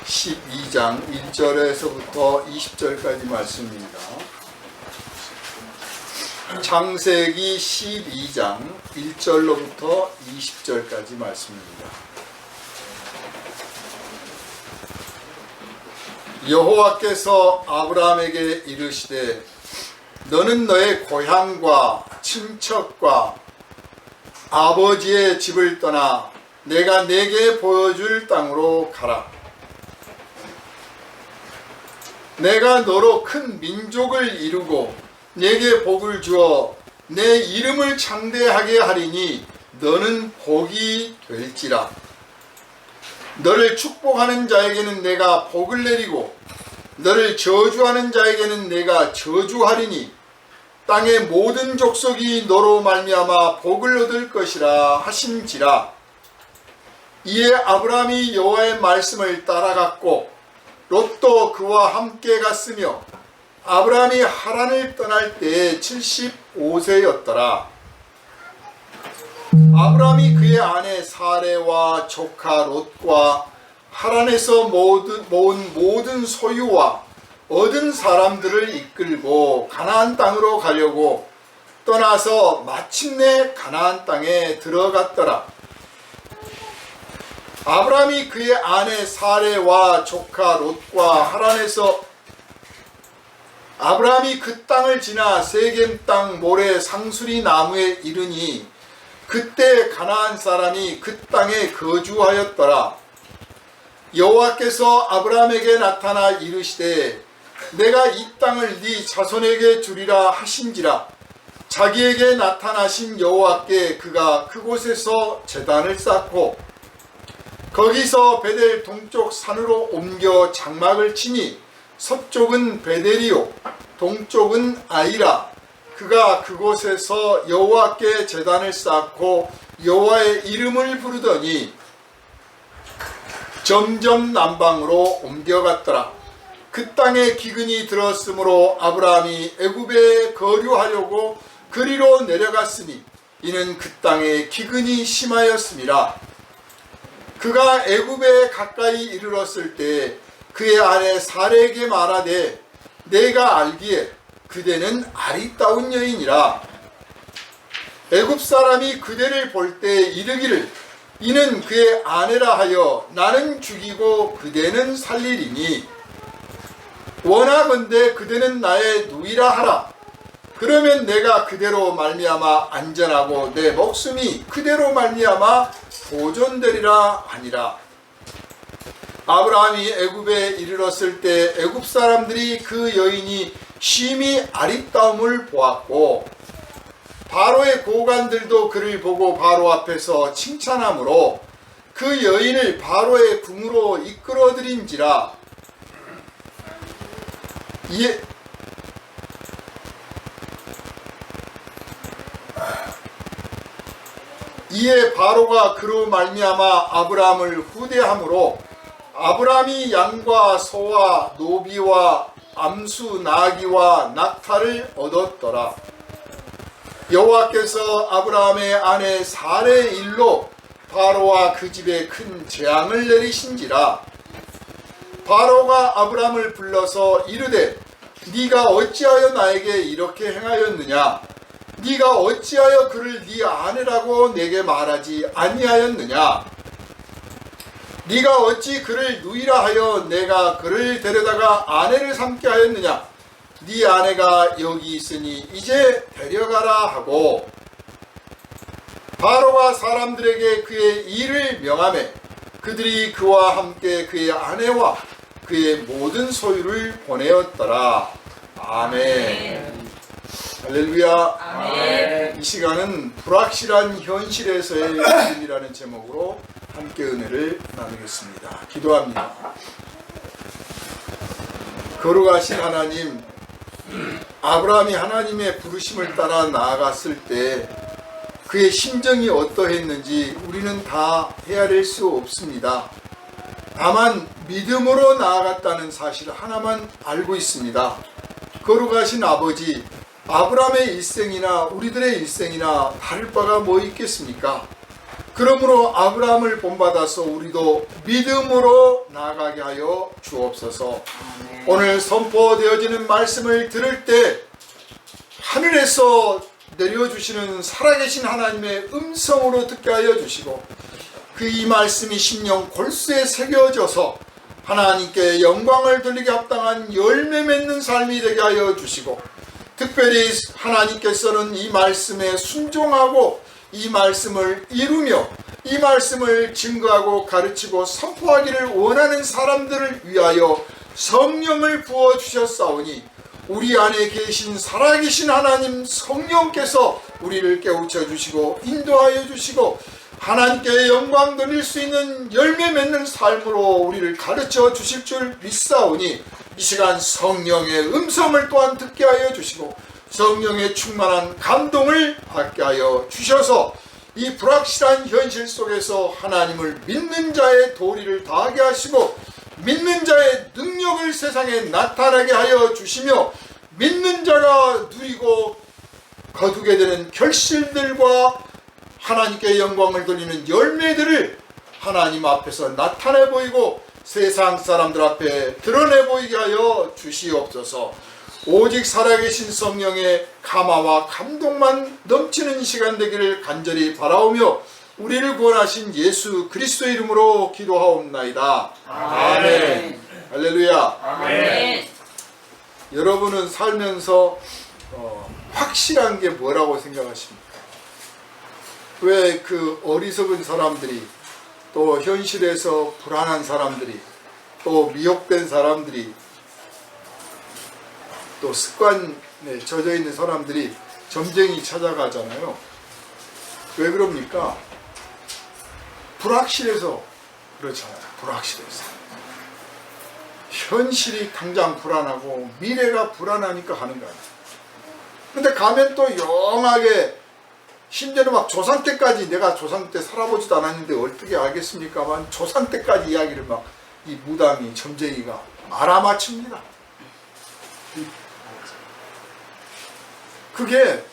12장 1절에서부터 20절까지 말씀입니다. 창세기 12장 1절로부터 20절까지 말씀입니다. 여호와께서 아브라함에게 이르시되 너는 너의 고향과 친척과 아버지의 집을 떠나 내가 네게 보여줄 땅으로 가라. 내가 너로 큰 민족을 이루고 네게 복을 주어 내 이름을 창대하게 하리니 너는 복이 될지라. 너를 축복하는 자에게는 내가 복을 내리고 너를 저주하는 자에게는 내가 저주하리니 땅의 모든 족속이 너로 말미암아 복을 얻을 것이라 하신지라. 이에 아브라함이 여호와의 말씀을 따라갔고 롯도 그와 함께 갔으며 아브라함이 하란을 떠날 때에 75세였더라. 아브라함이 그의 아내 사레와 조카 롯과 하란에서 모은 모든 소유와 얻은 사람들을 이끌고 가나안 땅으로 가려고 떠나서 마침내 가나안 땅에 들어갔더라. 아브라함이 그의 아내 사레와 조카 롯과 하란에서 아브라함이 그 땅을 지나 세겜 땅 모래 상수리 나무에 이르니 그때 가나안 사람이 그 땅에 거주하였더라. 여호와께서 아브라함에게 나타나 이르시되 내가 이 땅을 네 자손에게 주리라 하신지라. 자기에게 나타나신 여호와께 그가 그곳에서 제단을 쌓고 거기서 베델 동쪽 산으로 옮겨 장막을 치니 서쪽은 베델이요 동쪽은 아이라. 그가 그곳에서 여호와께 제단을 쌓고 여호와의 이름을 부르더니 점점 남방으로 옮겨갔더라. 그 땅에 기근이 들었으므로 아브라함이 애굽에 거류하려고 그리로 내려갔으니 이는 그 땅에 기근이 심하였음이라. 그가 애굽에 가까이 이르렀을 때 그의 아내 사레에게 말하되 내가 알기에 그대는 아리따운 여인이라. 애굽 사람이 그대를 볼 때 이르기를 이는 그의 아내라 하여 나는 죽이고 그대는 살리리니 원하건대 그대는 나의 누이라 하라. 그러면 내가 그대로 말미암아 안전하고 내 목숨이 그대로 말미암아 보존되리라 하니라. 아브라함이 애굽에 이르렀을 때 애굽 사람들이 그 여인이 심히 아리따움을 보았고 바로의 고관들도 그를 보고 바로 앞에서 칭찬하므로 그 여인을 바로의 궁으로 이끌어들인지라. 이에 바로가 그로 말미암아 아브라함을 후대함으로 아브라함이 양과 소와 노비와 암수 나귀와 낙타를 얻었더라. 여호와께서 아브라함의 아내 사레의 일로 바로와 그 집에 큰 재앙을 내리신지라. 바로가 아브라함을 불러서 이르되 네가 어찌하여 나에게 이렇게 행하였느냐? 네가 어찌하여 그를 네 아내라고 내게 말하지 아니하였느냐? 네가 어찌 그를 누이라 하여 내가 그를 데려다가 아내를 삼게 하였느냐? 네 아내가 여기 있으니 이제 데려가라 하고 바로가 사람들에게 그의 일을 명하매 그들이 그와 함께 그의 아내와 그의 모든 소유를 보내었더라. 아멘. 할렐루야. 아멘. 이 시간은 불확실한 현실에서의 믿음이라는 제목으로 함께 은혜를 나누겠습니다. 기도합니다. 거룩하신 하나님, 아브라함이 하나님의 부르심을 따라 나아갔을 때 그의 심정이 어떠했는지 우리는 다 헤아릴 수 없습니다. 다만 믿음으로 나아갔다는 사실 하나만 알고 있습니다. 거룩하신 아버지, 아브라함의 일생이나 우리들의 일생이나 다를 바가 뭐 있겠습니까? 그러므로 아브라함을 본받아서 우리도 믿음으로 나아가게 하여 주옵소서. 오늘 선포되어지는 말씀을 들을 때 하늘에서 내려주시는 살아계신 하나님의 음성으로 듣게 하여 주시고, 그 이 말씀이 심령 골수에 새겨져서 하나님께 영광을 돌리게 합당한 열매 맺는 삶이 되게 하여 주시고, 특별히 하나님께서는 이 말씀에 순종하고 이 말씀을 이루며 이 말씀을 증거하고 가르치고 선포하기를 원하는 사람들을 위하여 성령을 부어주셨사오니, 우리 안에 계신 살아계신 하나님 성령께서 우리를 깨우쳐 주시고 인도하여 주시고 하나님께 영광 돌릴 수 있는 열매 맺는 삶으로 우리를 가르쳐 주실 줄 믿사오니, 이 시간 성령의 음성을 또한 듣게 하여 주시고 성령의 충만한 감동을 받게 하여 주셔서 이 불확실한 현실 속에서 하나님을 믿는 자의 도리를 다하게 하시고 믿는 자의 능력을 세상에 나타나게 하여 주시며, 믿는 자가 누리고 거두게 되는 결실들과 하나님께 영광을 돌리는 열매들을 하나님 앞에서 나타내 보이고 세상 사람들 앞에 드러내 보이게 하여 주시옵소서. 오직 살아계신 성령의 감화와 감동만 넘치는 시간 되기를 간절히 바라오며 우리를 구원하신 예수 그리스도의 이름으로 기도하옵나이다. 아멘. 할렐루야. 아멘. 여러분은 살면서 확실한 게 뭐라고 생각하십니까? 왜 그 어리석은 사람들이, 또 현실에서 불안한 사람들이, 또 미혹된 사람들이, 또 습관에 젖어 있는 사람들이 점쟁이 찾아가잖아요. 왜 그럽니까? 불확실해서 그렇잖아요. 불확실해서. 현실이 당장 불안하고 미래가 불안하니까 가는 거야. 근데 가면 또 영하게, 심지어는 막 조상 때까지, 내가 조상 때 살아보지도 않았는데 어떻게 알겠습니까만 조상 때까지 이야기를 막 이 무당이, 점쟁이가 알아맞힙니다. 그게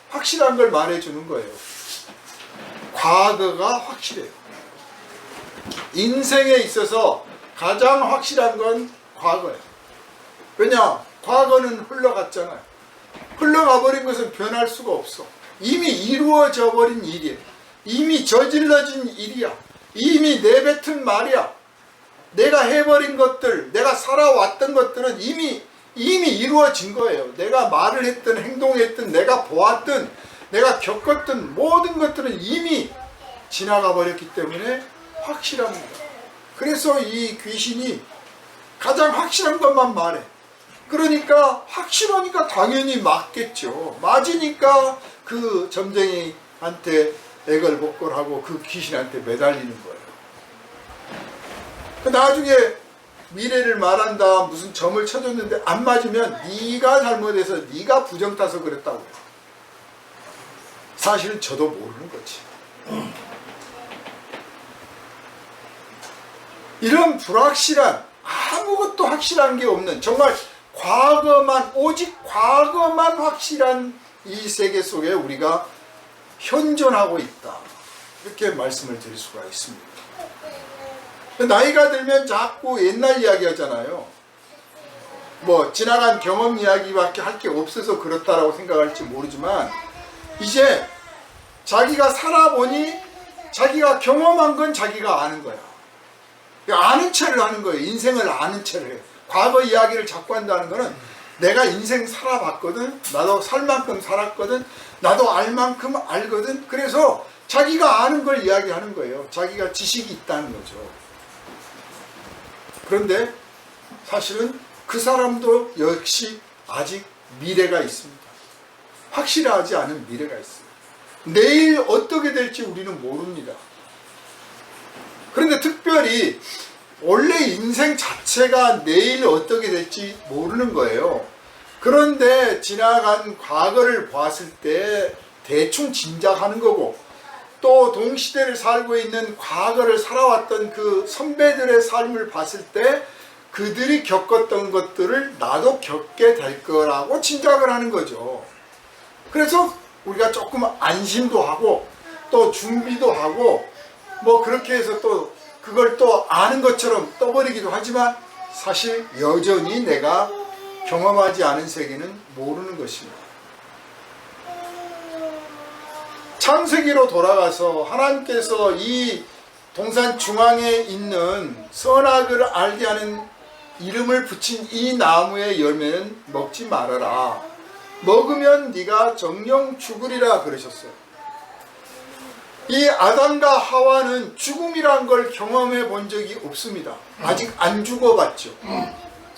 확실한 걸 말해주는 거예요. 과거가 확실해요. 인생에 있어서 가장 확실한 건 과거예요. 왜냐? 과거는 흘러갔잖아요. 흘러가 버린 것은 변할 수가 없어. 이미 이루어져 버린 일이에요. 이미 저질러진 일이야. 이미 내뱉은 말이야. 내가 해버린 것들, 내가 살아왔던 것들은 이미 이루어진 거예요. 내가 말을 했든 행동했든 내가 보았든 내가 겪었던 모든 것들은 이미 지나가 버렸기 때문에 확실합니다. 그래서 이 귀신이 가장 확실한 것만 말해. 그러니까 확실하니까 당연히 맞겠죠. 맞으니까 그 점쟁이한테 애걸복걸하고 그 귀신한테 매달리는 거예요. 나중에 미래를 말한다, 무슨 점을 쳐줬는데 안 맞으면 네가 잘못해서, 네가 부정 타서 그랬다고요. 사실은 저도 모르는 거지. 이런 불확실한, 아무것도 확실한 게 없는, 정말 과거만, 오직 과거만 확실한 이 세계 속에 우리가 현존하고 있다. 이렇게 말씀을 드릴 수가 있습니다. 나이가 들면 자꾸 옛날 이야기 하잖아요. 뭐 지나간 경험 이야기밖에 할 게 없어서 그렇다라고 생각할지 모르지만, 이제 자기가 살아보니 자기가 경험한 건 자기가 아는 거야. 아는 체를 하는 거예요. 인생을 아는 체를 해요. 과거 이야기를 자꾸 한다는 거는 내가 인생 살아봤거든, 나도 살 만큼 살았거든, 나도 알 만큼 알거든. 그래서 자기가 아는 걸 이야기하는 거예요. 자기가 지식이 있다는 거죠. 그런데 사실은 그 사람도 역시 아직 미래가 있습니다. 확실하지 않은 미래가 있어요. 내일 어떻게 될지 우리는 모릅니다. 그런데 특별히 원래 인생 자체가 내일 어떻게 될지 모르는 거예요. 그런데 지나간 과거를 봤을 때 대충 짐작하는 거고, 또 동시대를 살고 있는 과거를 살아왔던 그 선배들의 삶을 봤을 때 그들이 겪었던 것들을 나도 겪게 될 거라고 짐작을 하는 거죠. 그래서 우리가 조금 안심도 하고, 또 준비도 하고 뭐 그렇게 해서 또 그걸 또 아는 것처럼 떠버리기도 하지만 사실 여전히 내가 경험하지 않은 세계는 모르는 것입니다. 창세기로 돌아가서 하나님께서 이 동산 중앙에 있는 선악을 알게 하는 이름을 붙인 이 나무의 열매는 먹지 말아라. 먹으면 네가 정령 죽으리라 그러셨어요. 이 아담과 하와는 죽음이란 걸 경험해 본 적이 없습니다. 아직 안 죽어봤죠.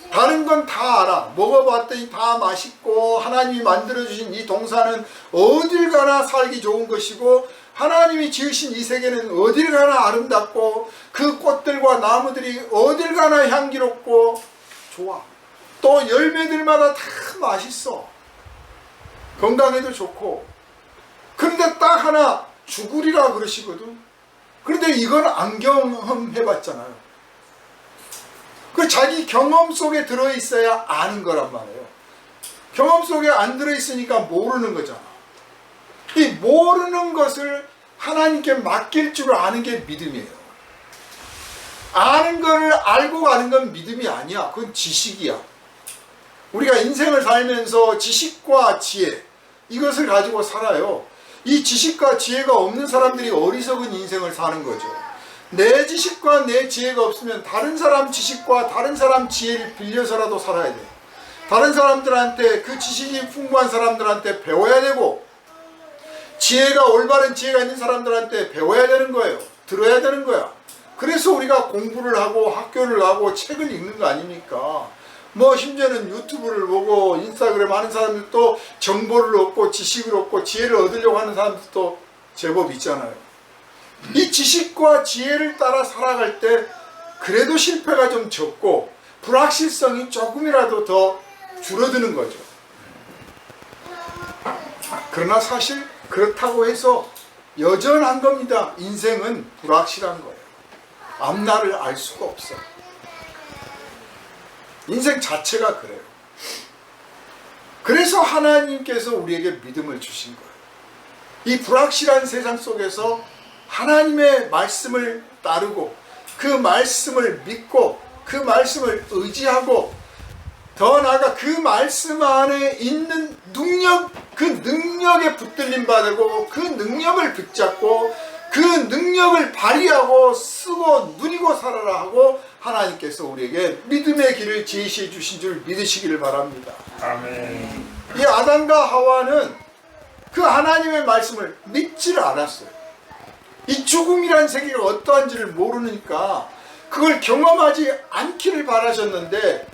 다른 건 다 알아. 먹어봤더니 다 맛있고 하나님이 만들어주신 이 동산은 어딜 가나 살기 좋은 것이고 하나님이 지으신 이 세계는 어딜 가나 아름답고 그 꽃들과 나무들이 어딜 가나 향기롭고 좋아. 또 열매들마다 다 맛있어. 건강에도 좋고. 그런데 딱 하나 죽으리라 그러시거든. 그런데 이건 안 경험해봤잖아요. 그 자기 경험 속에 들어있어야 아는 거란 말이에요. 경험 속에 안 들어있으니까 모르는 거잖아. 이 모르는 것을 하나님께 맡길 줄 아는 게 믿음이에요. 아는 거를 알고 가는 건 믿음이 아니야. 그건 지식이야. 우리가 인생을 살면서 지식과 지혜 이것을 가지고 살아요. 이 지식과 지혜가 없는 사람들이 어리석은 인생을 사는 거죠. 내 지식과 내 지혜가 없으면 다른 사람 지식과 다른 사람 지혜를 빌려서라도 살아야 돼. 다른 사람들한테 그 지식이 풍부한 사람들한테 배워야 되고 지혜가 올바른 지혜가 있는 사람들한테 배워야 되는 거예요. 들어야 되는 거야. 그래서 우리가 공부를 하고 학교를 가고 책을 읽는 거 아닙니까? 뭐 심지어는 유튜브를 보고 인스타그램 하는 사람들도 정보를 얻고 지식을 얻고 지혜를 얻으려고 하는 사람들도 제법 있잖아요. 이 지식과 지혜를 따라 살아갈 때 그래도 실패가 좀 적고 불확실성이 조금이라도 더 줄어드는 거죠. 그러나 사실 그렇다고 해서 여전한 겁니다. 인생은 불확실한 거예요. 앞날을 알 수가 없어요. 인생 자체가 그래요. 그래서 하나님께서 우리에게 믿음을 주신 거예요. 이 불확실한 세상 속에서 하나님의 말씀을 따르고 그 말씀을 믿고 그 말씀을 의지하고 더 나아가 그 말씀 안에 있는 능력, 그 능력에 붙들림 받고 그 능력을 붙잡고 그 능력을 발휘하고 쓰고 누리고 살아라 하고 하나님께서 우리에게 믿음의 길을 제시해 주신 줄 믿으시기를 바랍니다. 아멘. 이 아담과 하와는 그 하나님의 말씀을 믿지를 않았어요. 이 죽음이란 세계가 어떠한지를 모르니까 그걸 경험하지 않기를 바라셨는데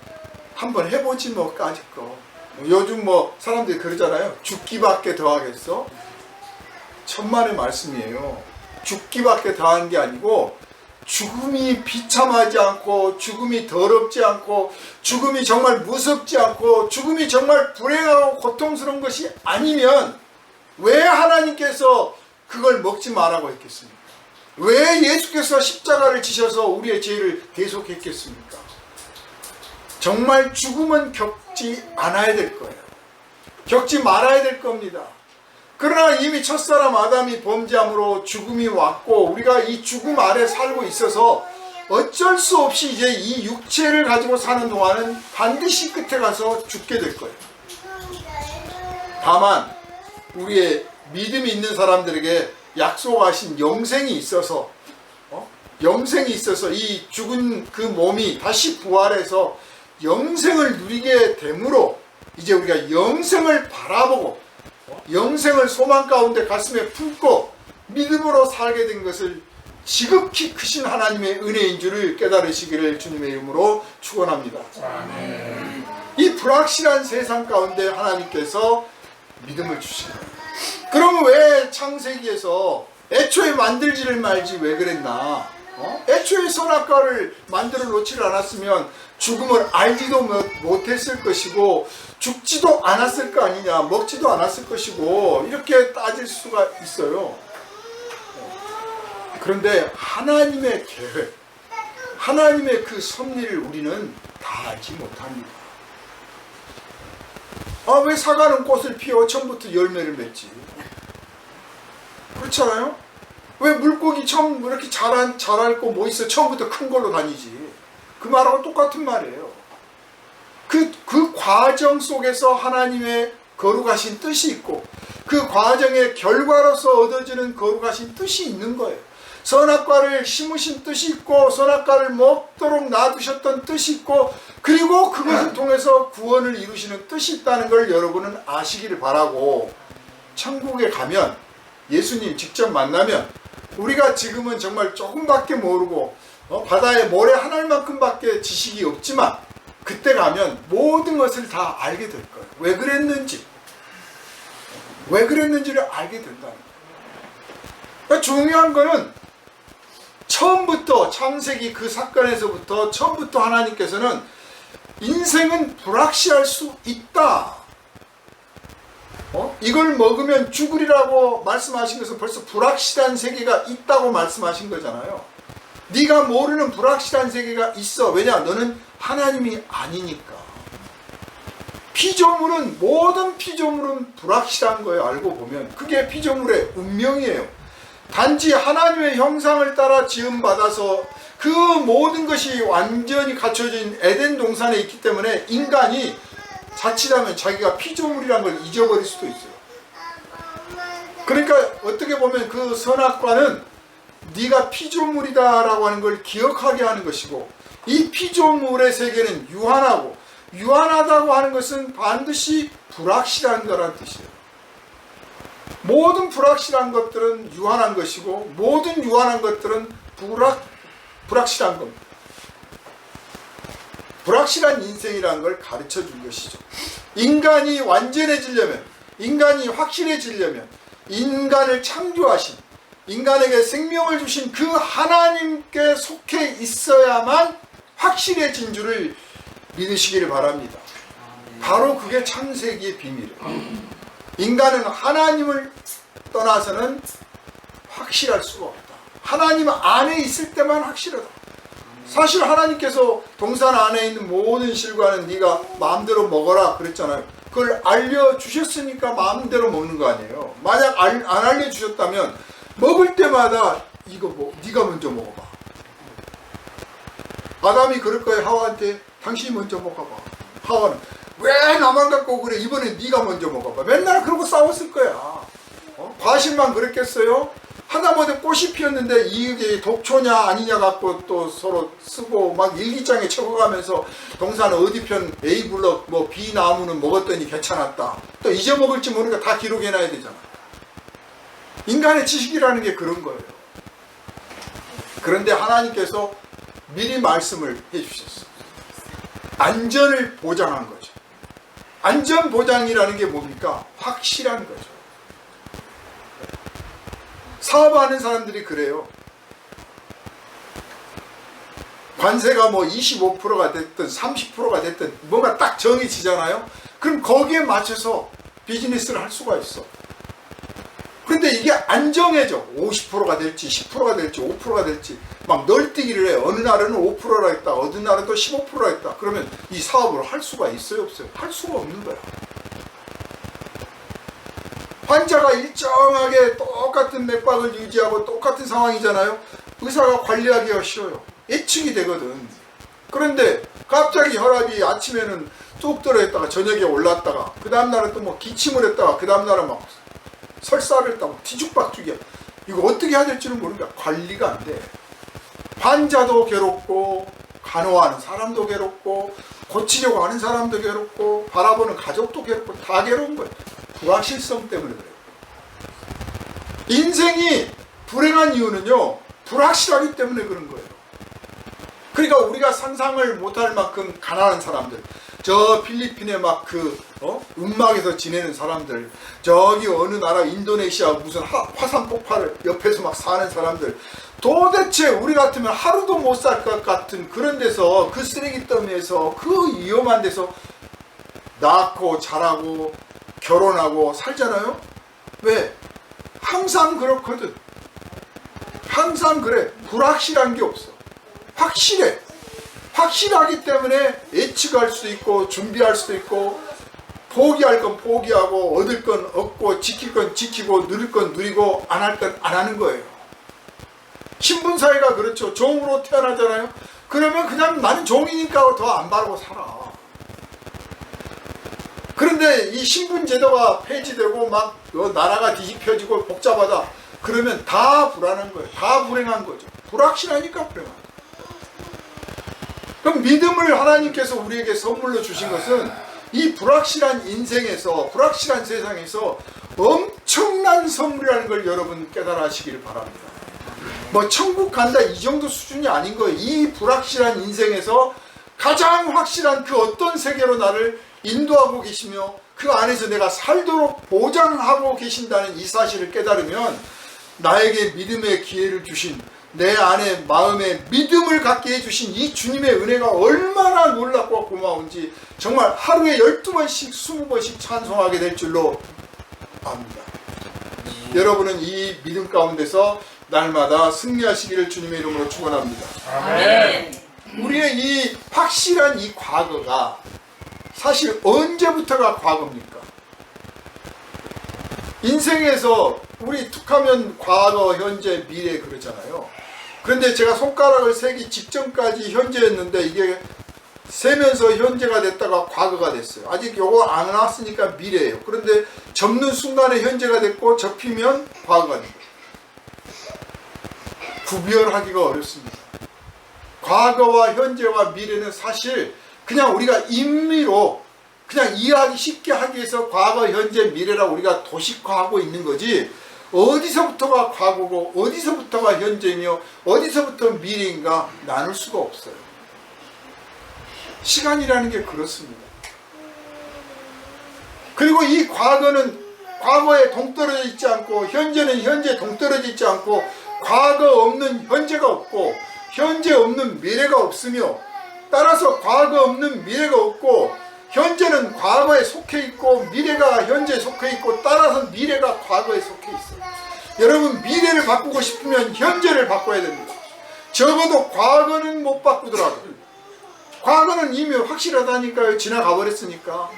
한번 해보지 뭐 까짓 거. 요즘 뭐 사람들이 그러잖아요. 죽기밖에 더하겠어? 천만의 말씀이에요. 죽기밖에 더한 게 아니고 죽음이 비참하지 않고 죽음이 더럽지 않고 죽음이 정말 무섭지 않고 죽음이 정말 불행하고 고통스러운 것이 아니면 왜 하나님께서 그걸 먹지 말라고 했겠습니까? 왜 예수께서 십자가를 지셔서 우리의 죄를 대속했겠습니까? 정말 죽음은 겪지 않아야 될 거예요. 겪지 말아야 될 겁니다. 그러나 이미 첫사람 아담이 범죄함으로 죽음이 왔고 우리가 이 죽음 아래 살고 있어서 어쩔 수 없이 이제 이 육체를 가지고 사는 동안은 반드시 끝에 가서 죽게 될 거예요. 다만 우리의 믿음이 있는 사람들에게 약속하신 영생이 있어서 영생이 있어서 이 죽은 그 몸이 다시 부활해서 영생을 누리게 되므로 이제 우리가 영생을 바라보고 영생을 소망 가운데 가슴에 품고 믿음으로 살게 된 것을 지극히 크신 하나님의 은혜인 줄을 깨달으시기를 주님의 이름으로 축원합니다. 아멘. 이 불확실한 세상 가운데 하나님께서 믿음을 주시는 거예요. 그럼 왜 창세기에서 애초에 만들지를 말지 왜 그랬나? 애초에 선악과를 만들어 놓지를 않았으면 죽음을 알지도 못했을 것이고 죽지도 않았을 거 아니냐, 먹지도 않았을 것이고 이렇게 따질 수가 있어요. 그런데 하나님의 계획, 하나님의 그 섭리를 우리는 다 알지 못합니다. 왜 사과는 꽃을 피워 처음부터 열매를 맺지? 그렇잖아요? 왜 물고기 처음 이렇게 자랄 거 뭐 있어? 처음부터 큰 걸로 다니지. 그 말하고 똑같은 말이에요. 그 과정 속에서 하나님의 거룩하신 뜻이 있고 그 과정의 결과로서 얻어지는 거룩하신 뜻이 있는 거예요. 선악과를 심으신 뜻이 있고 선악과를 먹도록 놔두셨던 뜻이 있고 그리고 그것을 통해서 구원을 이루시는 뜻이 있다는 걸 여러분은 아시기를 바라고 천국에 가면 예수님 직접 만나면 우리가 지금은 정말 조금밖에 모르고 바다에 모래 한 알만큼밖에 지식이 없지만 그때 가면 모든 것을 다 알게 될 거예요. 왜 그랬는지를 알게 된다는 거예요. 그러니까 중요한 거는 처음부터 창세기 그 사건에서부터 처음부터 하나님께서는 인생은 불확실할 수 있다. 이걸 먹으면 죽으리라고 말씀하신 것은 벌써 불확실한 세계가 있다고 말씀하신 거잖아요. 네가 모르는 불확실한 세계가 있어. 왜냐? 너는 하나님이 아니니까. 피조물은 모든 피조물은 불확실한 거예요. 알고 보면 그게 피조물의 운명이에요. 단지 하나님의 형상을 따라 지음받아서 그 모든 것이 완전히 갖춰진 에덴 동산에 있기 때문에 인간이 자칫하면 자기가 피조물이라는 걸 잊어버릴 수도 있어요. 그러니까 어떻게 보면 그 선악과는 네가 피조물이다라고 하는 걸 기억하게 하는 것이고 이 피조물의 세계는 유한하고 유한하다고 하는 것은 반드시 불확실한 거란 뜻이에요. 모든 불확실한 것들은 유한한 것이고 모든 유한한 것들은 불확실한 겁니다. 불확실한 인생이라는 걸 가르쳐 준 것이죠. 인간이 완전해지려면, 인간이 확실해지려면 인간을 창조하신, 인간에게 생명을 주신 그 하나님께 속해 있어야만 확실해진 줄을 믿으시기를 바랍니다. 바로 그게 창세기의 비밀이에요. 인간은 하나님을 떠나서는 확실할 수가 없다. 하나님 안에 있을 때만 확실하다. 사실 하나님께서 동산 안에 있는 모든 실과는 네가 마음대로 먹어라 그랬잖아요. 그걸 알려주셨으니까 마음대로 먹는 거 아니에요. 만약 안 알려주셨다면 먹을 때마다 이거 네가 먼저 먹어봐. 아담이 그럴 거예요. 하와한테 당신이 먼저 먹어봐. 하와는 왜 나만 갖고 그래? 이번에 네가 먼저 먹어봐. 맨날 그러고 싸웠을 거야. 과실만 그랬겠어요? 하다못해 꽃이 피었는데 이게 독초냐 아니냐 갖고 또 서로 쓰고 막 일기장에 적어가면서 동산 어디 편 A 블럭 뭐 B 나무는 먹었더니 괜찮았다. 또 잊어먹을지 모르니까 다 기록해놔야 되잖아. 인간의 지식이라는 게 그런 거예요. 그런데 하나님께서 미리 말씀을 해주셨어. 안전을 보장한 거죠. 안전 보장이라는 게 뭡니까? 확실한 거죠. 사업하는 사람들이 그래요. 관세가 뭐 25%가 됐든 30%가 됐든 뭔가 딱 정해지잖아요. 그럼 거기에 맞춰서 비즈니스를 할 수가 있어. 그런데 이게 안 정해져. 50%가 될지 10%가 될지 5%가 될지 막 널뛰기를 해. 어느 날은 5%라 했다. 어느 날은 또 15%라 했다. 그러면 이 사업을 할 수가 있어요? 없어요? 할 수가 없는 거야. 환자가 일정하게 똑같은 맥박을 유지하고 똑같은 상황이잖아요. 의사가 관리하기가 쉬워요. 예측이 되거든. 그런데 갑자기 혈압이 아침에는 뚝 떨어졌다가 저녁에 올랐다가 그 다음날은 또 뭐 기침을 했다가 그 다음날은 막 설사를 했다가 뒤죽박죽이야. 이거 어떻게 해야 될지는 모르니까 관리가 안 돼. 환자도 괴롭고 간호하는 사람도 괴롭고 고치려고 하는 사람도 괴롭고 바라보는 가족도 괴롭고 다 괴로운 거예요. 불확실성 때문에 그래요. 인생이 불행한 이유는요, 불확실하기 때문에 그런 거예요. 그러니까 우리가 상상을 못할 만큼 가난한 사람들, 저 필리핀에 막 음막에서 지내는 사람들, 저기 어느 나라 인도네시아 무슨 화산 폭발을 옆에서 막 사는 사람들, 도대체 우리 같으면 하루도 못 살 것 같은 그런 데서, 그 쓰레기 더미에서, 그 위험한 데서 낳고 자라고 결혼하고 살잖아요. 왜? 항상 그렇거든. 항상 그래. 불확실한 게 없어. 확실해. 확실하기 때문에 예측할 수 있고 준비할 수도 있고 포기할 건 포기하고 얻을 건 얻고 지킬 건 지키고 누릴 건 누리고 안 할 건 안 하는 거예요. 신분 사회가 그렇죠. 종으로 태어나잖아요. 그러면 그냥 나는 종이니까 더 안 바르고 살아. 그런데 이 신분 제도가 폐지되고 막 나라가 뒤집혀지고 복잡하다. 그러면 다 불안한 거예요. 다 불행한 거죠. 불확실하니까 불행한 거예요. 그럼 믿음을 하나님께서 우리에게 선물로 주신 것은 이 불확실한 인생에서, 불확실한 세상에서 엄청난 선물이라는 걸 여러분 깨달으시길 바랍니다. 뭐 천국 간다 이 정도 수준이 아닌 거예요. 이 불확실한 인생에서 가장 확실한 그 어떤 세계로 나를 인도하고 계시며 그 안에서 내가 살도록 보장하고 계신다는 이 사실을 깨달으면 나에게 믿음의 기회를 주신, 내 안에 마음에 믿음을 갖게 해주신 이 주님의 은혜가 얼마나 놀랍고 고마운지 정말 하루에 12번씩 20번씩 찬송하게 될 줄로 압니다. 여러분은 이 믿음 가운데서 날마다 승리하시기를 주님의 이름으로 축원합니다. 아멘. 우리의 이 확실한 이 과거가 사실 언제부터가 과거입니까? 인생에서 우리 툭하면 과거, 현재, 미래 그러잖아요. 그런데 제가 손가락을 세기 직전까지 현재였는데 이게 세면서 현재가 됐다가 과거가 됐어요. 아직 요거 안 나왔으니까 미래예요. 그런데 접는 순간에 현재가 됐고 접히면 과거가 됩니다. 구별하기가 어렵습니다. 과거와 현재와 미래는 사실 그냥 우리가 임의로 그냥 이해하기 쉽게 하기 위해서 과거, 현재, 미래라 우리가 도식화하고 있는 거지 어디서부터가 과거고 어디서부터가 현재며 어디서부터 미래인가 나눌 수가 없어요. 시간이라는 게 그렇습니다. 그리고 이 과거는 과거에 동떨어져 있지 않고 현재는 현재에 동떨어져 있지 않고 과거 없는 현재가 없고 현재 없는 미래가 없으며 따라서 과거 없는 미래가 없고 현재는 과거에 속해 있고 미래가 현재에 속해 있고 따라서 미래가 과거에 속해 있어요. 여러분 미래를 바꾸고 싶으면 현재를 바꿔야 됩니다. 적어도 과거는 못 바꾸더라도 과거는 이미 확실하다니까요. 지나가 버렸으니까.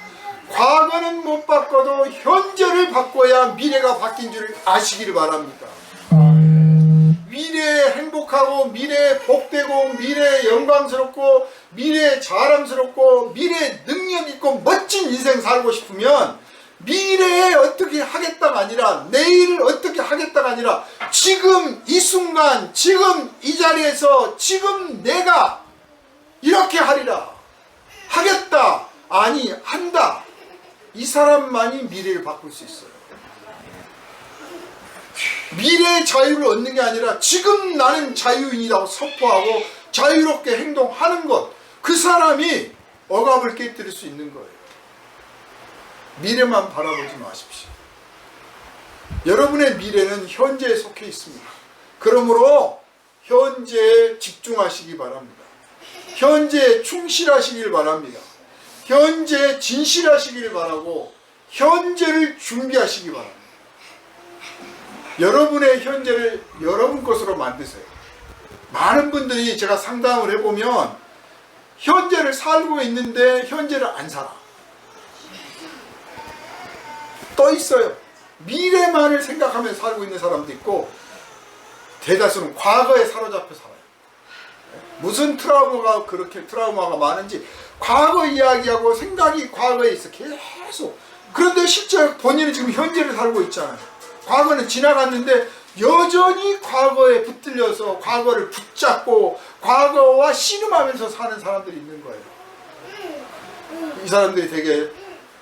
과거는 못 바꿔도 현재를 바꿔야 미래가 바뀐 줄 아시기를 바랍니다. 미래에 행복하고 미래에 복되고 미래에 영광스럽고 미래에 자랑스럽고 미래에 능력 있고 멋진 인생 살고 싶으면 미래에 어떻게 하겠다가 아니라 내일 어떻게 하겠다가 아니라 지금 이 순간 지금 이 자리에서 지금 내가 이렇게 하리라 하겠다 아니 한다 이 사람만이 미래를 바꿀 수 있어요. 미래의 자유를 얻는 게 아니라 지금 나는 자유인이라고 선포하고 자유롭게 행동하는 것, 그 사람이 억압을 깨뜨릴 수 있는 거예요. 미래만 바라보지 마십시오. 여러분의 미래는 현재에 속해 있습니다. 그러므로 현재에 집중하시기 바랍니다. 현재에 충실하시길 바랍니다. 현재에 진실하시길 바라고 현재를 준비하시기 바랍니다. 여러분의 현재를 여러분 것으로 만드세요. 많은 분들이 제가 상담을 해보면 현재를 살고 있는데 현재를 안 살아. 떠 있어요. 미래만을 생각하면서 살고 있는 사람도 있고 대다수는 과거에 사로잡혀 살아요. 무슨 트라우마가 그렇게 트라우마가 많은지 과거 이야기하고 생각이 과거에 있어 계속. 그런데 실제 본인은 지금 현재를 살고 있잖아요. 과거는 지나갔는데 여전히 과거에 붙들려서 과거를 붙잡고 과거와 씨름하면서 사는 사람들이 있는 거예요. 이 사람들이 되게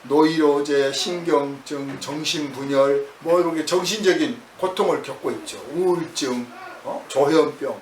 노이로제, 신경증, 정신분열, 뭐 이렇게 정신적인 고통을 겪고 있죠. 우울증, 조현병.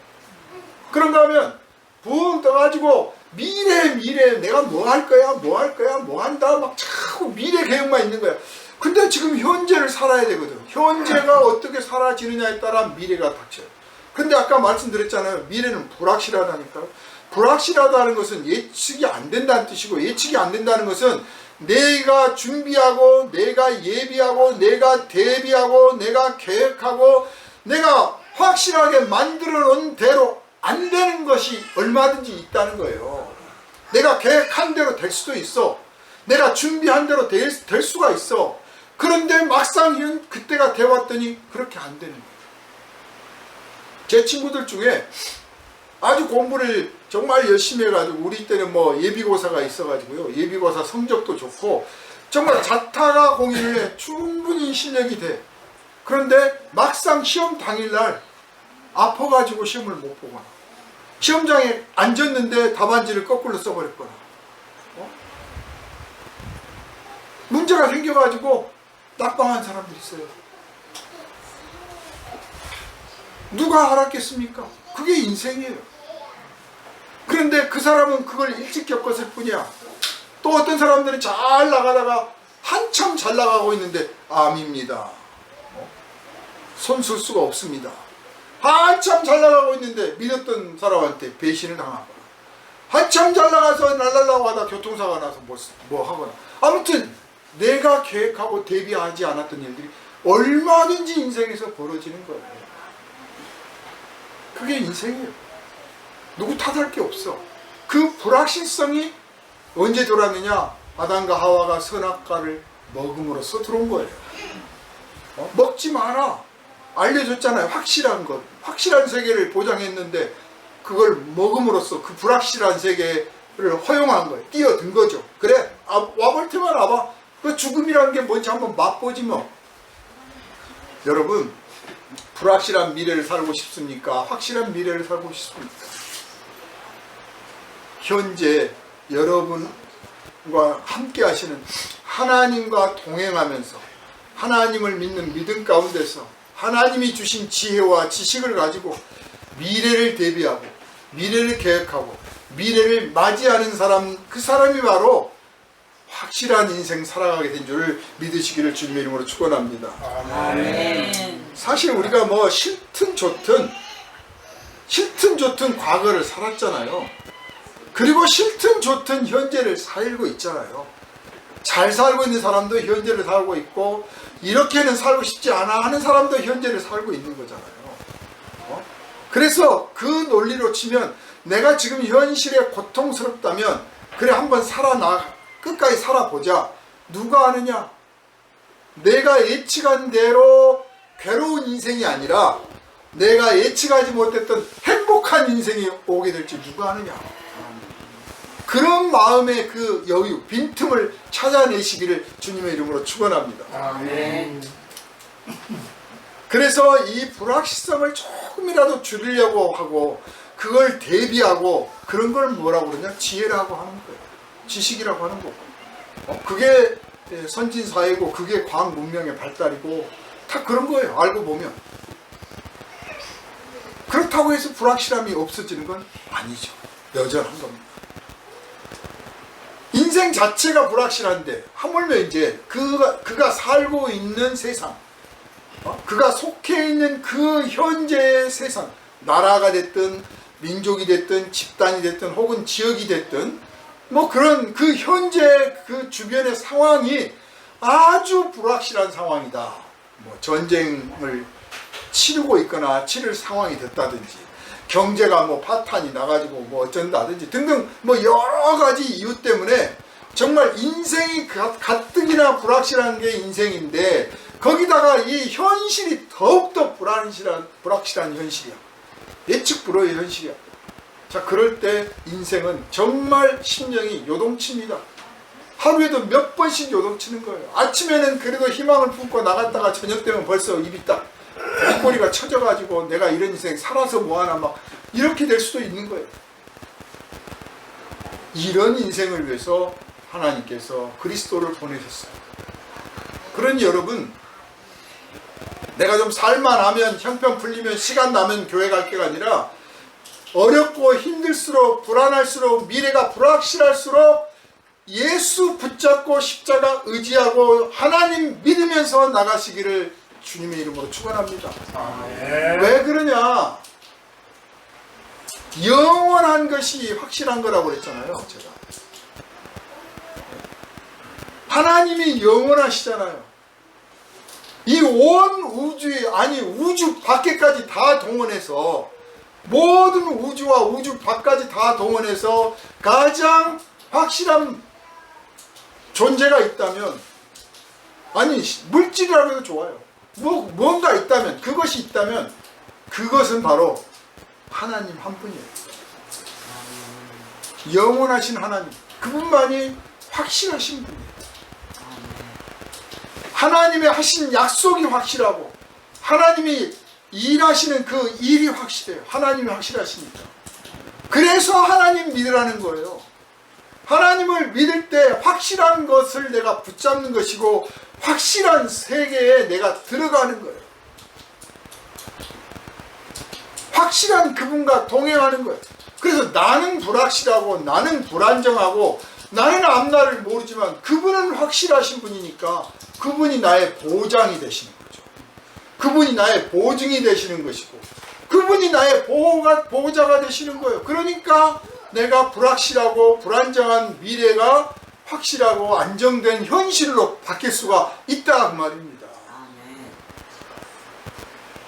그런가 하면 붕 떠가지고 미래 내가 뭐 할 거야 뭐 한다 막 자꾸 미래 계획만 있는 거야. 근데 지금 현재를 살아야 되거든. 현재가 어떻게 사라지느냐에 따라 미래가 닥쳐요. 근데 아까 말씀드렸잖아요. 미래는 불확실하다니까요. 불확실하다는 것은 예측이 안 된다는 뜻이고 예측이 안 된다는 것은 내가 준비하고 내가 예비하고 내가 대비하고 내가 계획하고 내가 확실하게 만들어 놓은 대로 안 되는 것이 얼마든지 있다는 거예요. 내가 계획한 대로 될 수도 있어. 내가 준비한 대로 될 수가 있어. 그런데 막상 그때가 되어왔더니 그렇게 안 되는 거예요. 제 친구들 중에 아주 공부를 정말 열심히 해가지고, 우리 때는 뭐 예비고사가 있어가지고요, 예비고사 성적도 좋고 정말 자타가 공인을 충분히 실력이 돼. 그런데 막상 시험 당일날 아파가지고 시험을 못 보거나, 시험장에 앉았는데 답안지를 거꾸로 써버렸거나, 문제가 생겨가지고 낙방한 사람들이 있어요. 누가 알았겠습니까? 그게 인생이에요. 그런데 그 사람은 그걸 일찍 겪었을 뿐이야. 또 어떤 사람들은 잘 나가다가 한참 잘 나가고 있는데 암입니다. 손 쓸 수가 없습니다. 한참 잘 나가고 있는데 믿었던 사람한테 배신을 당하거나, 한참 잘 나가서 날라라고 하다 교통사고가 나서 뭐 하거나, 아무튼 내가 계획하고 대비하지 않았던 일들이 얼마든지 인생에서 벌어지는 거예요. 그게 인생이에요. 누구 탓할 게 없어. 그 불확실성이 언제 들어왔느냐? 아담과 하와가 선악과를 먹음으로써 들어온 거예요. 먹지 마라 알려줬잖아요. 확실한 것, 확실한 세계를 보장했는데 그걸 먹음으로써 그 불확실한 세계를 허용한 거예요. 뛰어든 거죠. 그래, 와볼 테면 와봐. 그 죽음이라는 게 뭔지 한번 맛보지 뭐. 여러분, 불확실한 미래를 살고 싶습니까? 확실한 미래를 살고 싶습니까? 현재 여러분과 함께 하시는 하나님과 동행하면서 하나님을 믿는 믿음 가운데서 하나님이 주신 지혜와 지식을 가지고 미래를 대비하고 미래를 계획하고 미래를 맞이하는 사람, 그 사람이 바로 확실한 인생 살아가게 된 줄을 믿으시기를 주님의 이름으로 축원합니다. 아멘. 사실 우리가 뭐 싫든 좋든 과거를 살았잖아요. 그리고 싫든 좋든 현재를 살고 있잖아요. 잘 살고 있는 사람도 현재를 살고 있고, 이렇게는 살고 싶지 않아 하는 사람도 현재를 살고 있는 거잖아요. 그래서 그 논리로 치면 내가 지금 현실에 고통스럽다면 그래, 한번 끝까지 살아보자. 누가 아느냐? 내가 예측한 대로 괴로운 인생이 아니라 내가 예측하지 못했던 행복한 인생이 오게 될지 누가 아느냐? 그런 마음의 그 여유, 빈틈을 찾아내시기를 주님의 이름으로 축원합니다. 아멘. 그래서 이 불확실성을 조금이라도 줄이려고 하고 그걸 대비하고 그런 걸 뭐라고 그러냐? 지혜라고 하는 거예요. 지식이라고 하는 거고. 그게 선진사회고 그게 과학 문명의 발달이고 다 그런 거예요. 알고 보면. 그렇다고 해서 불확실함이 없어지는 건 아니죠. 여전한 겁니다. 인생 자체가 불확실한데 하물며 이제 그가 살고 있는 세상, 그가 속해 있는 그 현재의 세상, 나라가 됐든 민족이 됐든 집단이 됐든 혹은 지역이 됐든 뭐 그런 그 현재 그 주변의 상황이 아주 불확실한 상황이다. 뭐 전쟁을 치르고 있거나 치를 상황이 됐다든지, 경제가 뭐 파탄이 나가지고 뭐 어쩐다든지 등등 뭐 여러 가지 이유 때문에 정말 인생이 가뜩이나 불확실한 게 인생인데 거기다가 이 현실이 더욱더 불확실한 현실이야. 예측 불허의 현실이야. 자, 그럴 때 인생은 정말 심령이 요동칩니다. 하루에도 몇 번씩 요동치는 거예요. 아침에는 그래도 희망을 품고 나갔다가 저녁 되면 벌써 입이 딱 목걸이가 쳐져가지고 내가 이런 인생 살아서 뭐하나 막 이렇게 될 수도 있는 거예요. 이런 인생을 위해서 하나님께서 그리스도를 보내셨어요. 그러니 여러분, 내가 좀 살만하면, 형편 풀리면, 시간 나면 교회 갈 게가 아니라 어렵고 힘들수록, 불안할수록, 미래가 불확실할수록 예수 붙잡고 십자가 의지하고 하나님 믿으면서 나가시기를 주님의 이름으로 축원합니다. 왜 그러냐? 영원한 것이 확실한 거라고 그랬잖아요. 제가 하나님이 영원하시잖아요. 이 온 우주에, 아니 우주 밖에까지 다 동원해서, 모든 우주와 우주 밖까지 다 동원해서 가장 확실한 존재가 있다면, 아니 물질이라고 해도 좋아요. 뭔가 있다면, 그것이 있다면 그것은 바로 하나님 한 분이에요. 영원하신 하나님, 그분만이 확실하신 분이에요. 하나님의 하신 약속이 확실하고 하나님이 일하시는 그 일이 확실해요. 하나님이 확실하시니까. 그래서 하나님 믿으라는 거예요. 하나님을 믿을 때 확실한 것을 내가 붙잡는 것이고 확실한 세계에 내가 들어가는 거예요. 확실한 그분과 동행하는 거예요. 그래서 나는 불확실하고 나는 불안정하고 나는 앞날을 모르지만 그분은 확실하신 분이니까 그분이 나의 보장이 되시는 거죠. 그분이 나의 보증이 되시는 것이고 그분이 나의 보호자가 되시는 거예요. 그러니까 내가 불확실하고 불안정한 미래가 확실하고 안정된 현실로 바뀔 수가 있다 그 말입니다.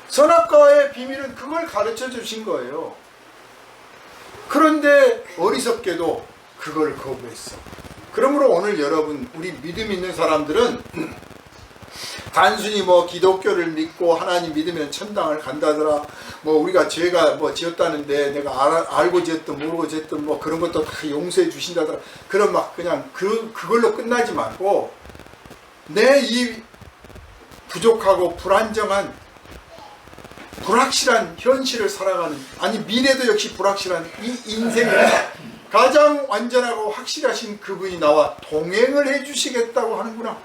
선악과의 비밀은 그걸 가르쳐 주신 거예요. 그런데 어리석게도 그걸 거부했어. 그러므로 오늘 여러분, 우리 믿음 있는 사람들은 단순히 뭐 기독교를 믿고 하나님 믿으면 천당을 간다더라, 뭐 우리가 죄가 뭐 지었다는데 내가 알고 지었든 모르고 지었든 뭐 그런 것도 다 용서해 주신다더라, 그런 막 그냥 그걸로 끝나지 말고 내 이 부족하고 불안정한 불확실한 현실을 살아가는, 아니 미래도 역시 불확실한 이 인생에 가장 완전하고 확실하신 그분이 나와 동행을 해주시겠다고 하는구나.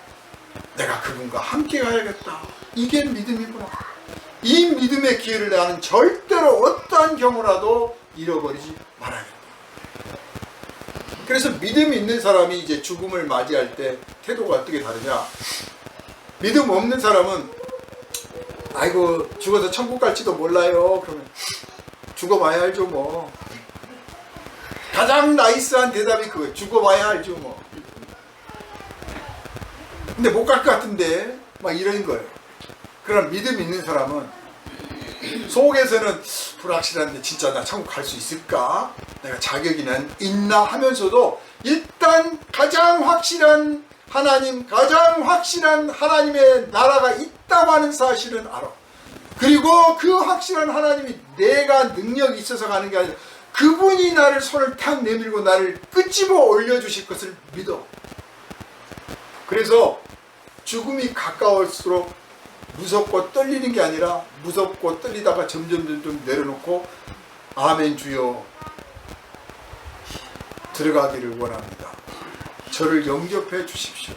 내가 그분과 함께 가야겠다. 이게 믿음이구나. 이 믿음의 기회를 나는 절대로 어떠한 경우라도 잃어버리지 말아야겠다. 그래서 믿음 있는 사람이 이제 죽음을 맞이할 때 태도가 어떻게 다르냐. 믿음 없는 사람은 아이고 죽어서 천국 갈지도 몰라요. 그러면 죽어봐야 알죠 뭐. 가장 나이스한 대답이 그거예요. 죽어봐야 알죠 뭐. 근데 못 갈 것 같은데 막 이런 거예요. 그러나 믿음 있는 사람은 속에서는 불확실한데 진짜 나 천국 갈 수 있을까? 내가 자격이 있나 하면서도 일단 가장 확실한 하나님, 가장 확실한 하나님의 나라가 있다고 하는 사실은 알아. 그리고 그 확실한 하나님이 내가 능력이 있어서 가는 게 아니라 그분이 나를 손을 탁 내밀고 나를 끄집어 올려주실 것을 믿어. 그래서 죽음이 가까울수록 무섭고 떨리는 게 아니라 무섭고 떨리다가 점점 내려놓고 아멘 주여 들어가기를 원합니다. 저를 영접해 주십시오.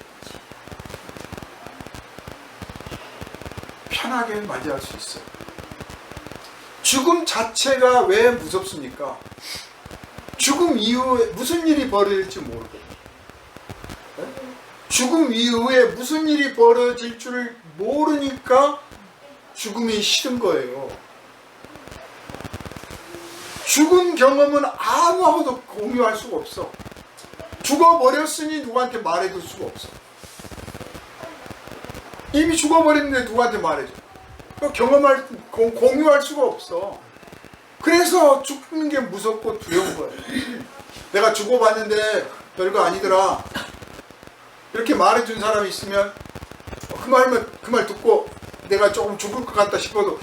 편하게 맞이할 수 있어요. 죽음 자체가 왜 무섭습니까? 죽음 이후에 무슨 일이 벌어질지 모르고, 죽음 이후에 무슨 일이 벌어질 줄 모르니까 죽음이 싫은 거예요. 죽은 경험은 아무하고도 공유할 수가 없어. 죽어버렸으니 누구한테 말해줄 수가 없어. 이미 죽어버렸는데 누구한테 말해줘? 공유할 수가 없어. 그래서 죽는 게 무섭고 두려운 거예요. 내가 죽어봤는데 별거 아니더라, 이렇게 말해준 사람이 있으면 그 말 듣고 내가 조금 죽을 것 같다 싶어도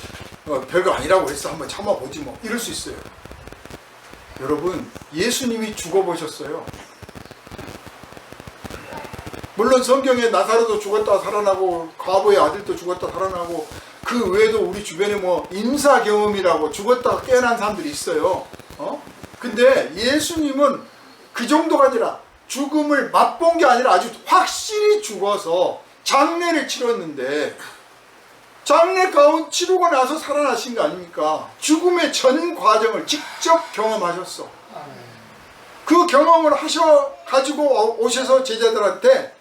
별거 아니라고 했어, 한번 참아보지 뭐, 이럴 수 있어요. 여러분, 예수님이 죽어보셨어요. 물론 성경에 나사로도 죽었다 살아나고 과부의 아들도 죽었다 살아나고 그 외에도 우리 주변에 뭐 임사 경험이라고 죽었다가 깨어난 사람들이 있어요. 근데 예수님은 그 정도가 아니라 죽음을 맛본 게 아니라 아주 확실히 죽어서 장례를 치렀는데, 장례 가운 치르고 나서 살아나신 거 아닙니까? 죽음의 전 과정을 직접 경험하셨어. 그 경험을 가지고 오셔서 제자들한테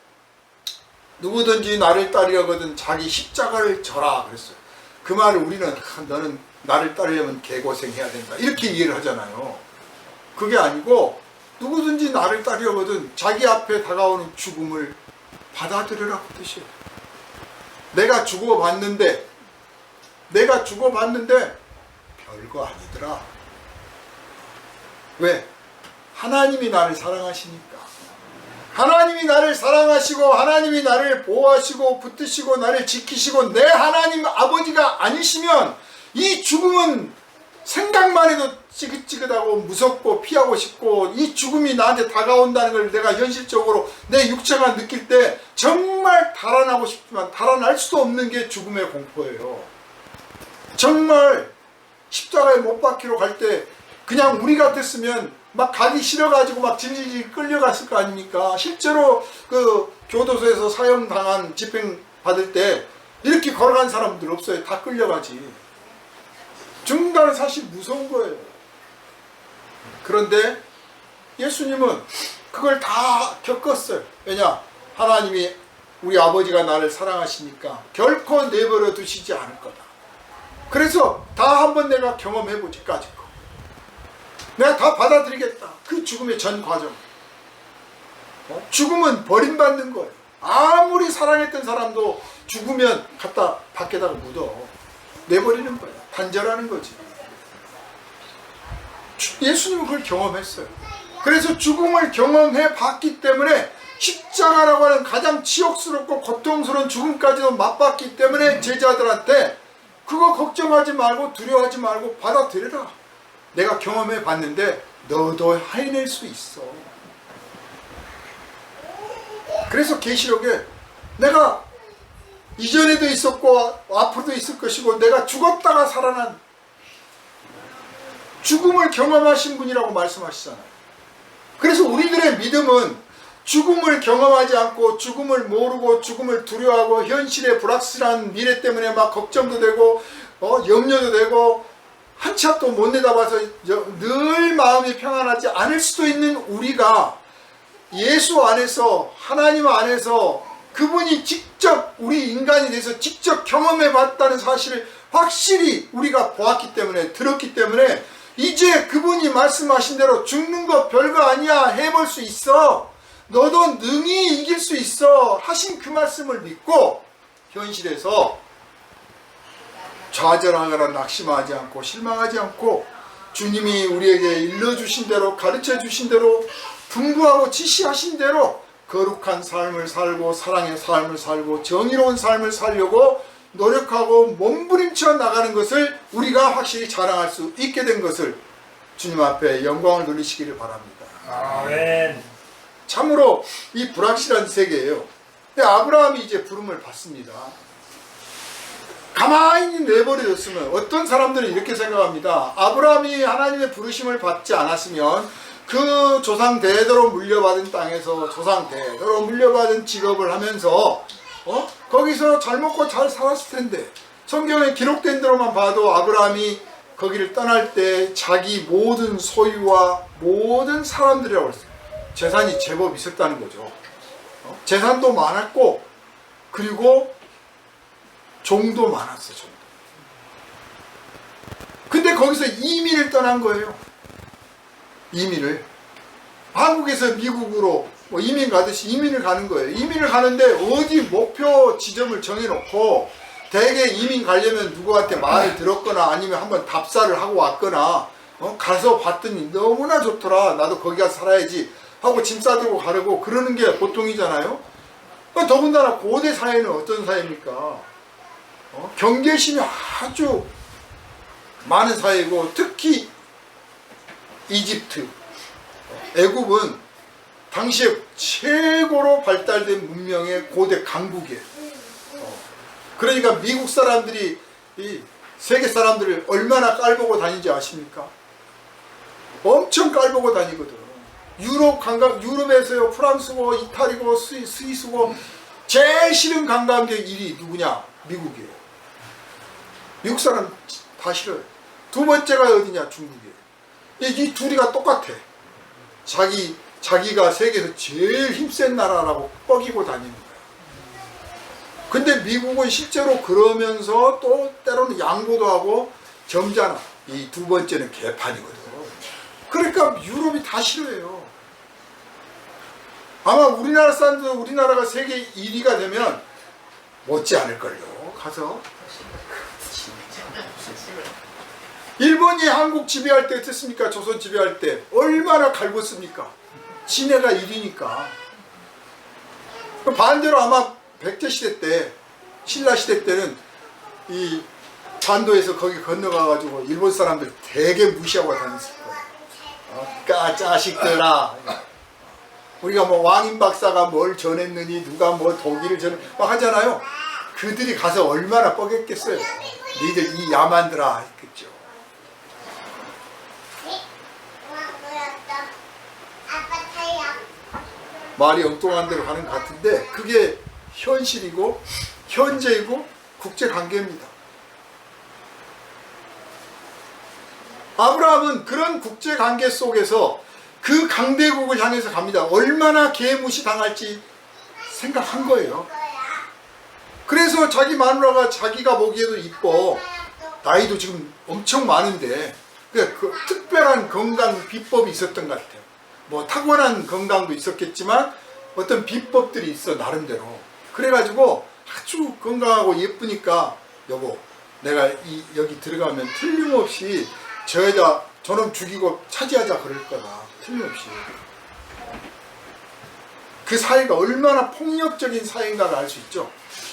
누구든지 나를 따르려거든 자기 십자가를 져라 그랬어요. 그 말을 우리는 너는 나를 따르려면 개고생해야 된다 이렇게 이해를 하잖아요. 그게 아니고 누구든지 나를 따르려거든 자기 앞에 다가오는 죽음을 받아들여라 그 뜻이에요. 내가 죽어봤는데 별거 아니더라. 왜? 하나님이 나를 사랑하시니까. 하나님이 나를 사랑하시고 하나님이 나를 보호하시고 붙드시고 나를 지키시고 내 하나님 아버지가 아니시면 이 죽음은 생각만 해도 찌긋찌긋하고 무섭고 피하고 싶고, 이 죽음이 나한테 다가온다는 걸 내가 현실적으로 내 육체가 느낄 때 정말 달아나고 싶지만 달아날 수도 없는 게 죽음의 공포예요. 정말 십자가에 못 박히러 갈 때 그냥 우리 같았으면 막 가기 싫어가지고 막 질질 끌려갔을 거 아닙니까? 실제로 그 교도소에서 사형당한 집행 받을 때 이렇게 걸어간 사람들 없어요. 다 끌려가지. 죽는다는 사실 무서운 거예요. 그런데 예수님은 그걸 다 겪었어요. 왜냐? 하나님이, 우리 아버지가 나를 사랑하시니까 결코 내버려 두시지 않을 거다. 그래서 다 한번 내가 경험해보지, 까짓 거. 내가 다 받아들이겠다. 그 죽음의 전 과정. 죽음은 버림받는 거예요. 아무리 사랑했던 사람도 죽으면 갖다 밖에다가 묻어. 내버리는 거예요. 단절하는 거지. 예수님은 그걸 경험했어요. 그래서 죽음을 경험해 봤기 때문에 십자가라고 하는 가장 치욕스럽고 고통스러운 죽음까지도 맛봤기 때문에 제자들한테 그거 걱정하지 말고 두려워하지 말고 받아들여라. 내가 경험해 봤는데 너도 해낼 수 있어. 그래서 계시록에 내가 이전에도 있었고 앞으로도 있을 것이고 내가 죽었다가 살아난 죽음을 경험하신 분이라고 말씀하시잖아요. 그래서 우리들의 믿음은 죽음을 경험하지 않고 죽음을 모르고 죽음을 두려워하고 현실의 불확실한 미래 때문에 막 걱정도 되고 염려도 되고 한치 앞도 못 내다봐서 늘 마음이 평안하지 않을 수도 있는 우리가 예수 안에서, 하나님 안에서 그분이 직접 우리 인간이 돼서 직접 경험해 봤다는 사실을 확실히 우리가 보았기 때문에, 들었기 때문에 이제 그분이 말씀하신 대로 죽는 거 별거 아니야, 해볼 수 있어, 너도 능히 이길 수 있어 하신 그 말씀을 믿고 현실에서 좌절하거나 낙심하지 않고 실망하지 않고 주님이 우리에게 일러주신 대로, 가르쳐 주신 대로, 분부하고 지시하신 대로 거룩한 삶을 살고 사랑의 삶을 살고 정의로운 삶을 살려고 노력하고 몸부림쳐 나가는 것을 우리가 확실히 자랑할 수 있게 된 것을 주님 앞에 영광을 돌리시기를 바랍니다. 아멘. 참으로 이 불확실한 세계예요. 근데 아브라함이 이제 부름을 받습니다. 가만히 내버려뒀으면 어떤 사람들은 이렇게 생각합니다. 아브라함이 하나님의 부르심을 받지 않았으면 그 조상 대대로 물려받은 땅에서 조상 대대로 물려받은 직업을 하면서 거기서 잘 먹고 잘 살았을 텐데, 성경에 기록된 대로만 봐도 아브라함이 거기를 떠날 때 자기 모든 소유와 모든 사람들이라고 했어요. 재산이 제법 있었다는 거죠. 재산도 많았고 그리고 종도 많았어. 종도. 근데 거기서 이민을 떠난 거예요. 이민을. 한국에서 미국으로 이민 가듯이 이민을 가는 거예요. 이민을 가는데 어디 목표 지점을 정해놓고 대개 이민 가려면 누구한테 말을 들었거나 아니면 한번 답사를 하고 왔거나 가서 봤더니 너무나 좋더라, 나도 거기 가서 살아야지 하고 짐 싸들고 가려고 그러는 게 보통이잖아요. 더군다나 고대 사회는 어떤 사회입니까? 경계심이 아주 많은 사회고, 특히 이집트, 애굽은 당시에 최고로 발달된 문명의 고대 강국이에요. 그러니까 미국 사람들이 이 세계 사람들을 얼마나 깔보고 다니는지 아십니까? 엄청 깔보고 다니거든. 유럽에서요, 프랑스고 이탈리고 스위스고 제일 싫은 관광객 1위 누구냐? 미국이에요. 미국 사람 다 싫어요. 두 번째가 어디냐? 중국이에요. 이 둘이가 똑같아. 자기가 세계에서 제일 힘센 나라라고 뻐기고 다니는 거야. 근데 미국은 실제로 그러면서 또 때로는 양보도 하고 점잖아. 이 두 번째는 개판이거든. 그러니까 유럽이 다 싫어해요. 아마 우리나라 사람도 우리나라가 세계 1위가 되면 못지 않을걸요. 가서. 일본이 한국 지배할 때 어땠습니까? 조선 지배할 때 얼마나 갈궜습니까? 진해가 1위니까. 반대로 아마 백제 시대 때, 신라 시대 때는 이 잔도에서 거기 건너가가지고 일본 사람들 되게 무시하고 다녔을 거예요. 자식들아. 우리가 뭐 왕인 박사가 뭘 전했느니 누가 뭐 독일을 전했 막 하잖아요. 그들이 가서 얼마나 뻐겠겠어요. 너희들 이 야만들아 했겠죠. 말이 엉뚱한 대로 가는 것 같은데 그게 현실이고 현재이고 국제관계입니다. 아브라함은 그런 국제관계 속에서 그 강대국을 향해서 갑니다. 얼마나 개무시당할지 생각한 거예요. 그래서 자기 마누라가 자기가 보기에도 이뻐. 나이도 지금 엄청 많은데 그 특별한 건강 비법이 있었던 것 같아요. 뭐 타고난 건강도 있었겠지만 어떤 비법들이 있어 나름대로. 그래가지고 아주 건강하고 예쁘니까 여보 내가 여기 들어가면 틀림없이 저 여자 저놈 죽이고 차지하자 그럴 거다. 틀림없이. 그 사회가 얼마나 폭력적인 사회인가를 알 수 있죠.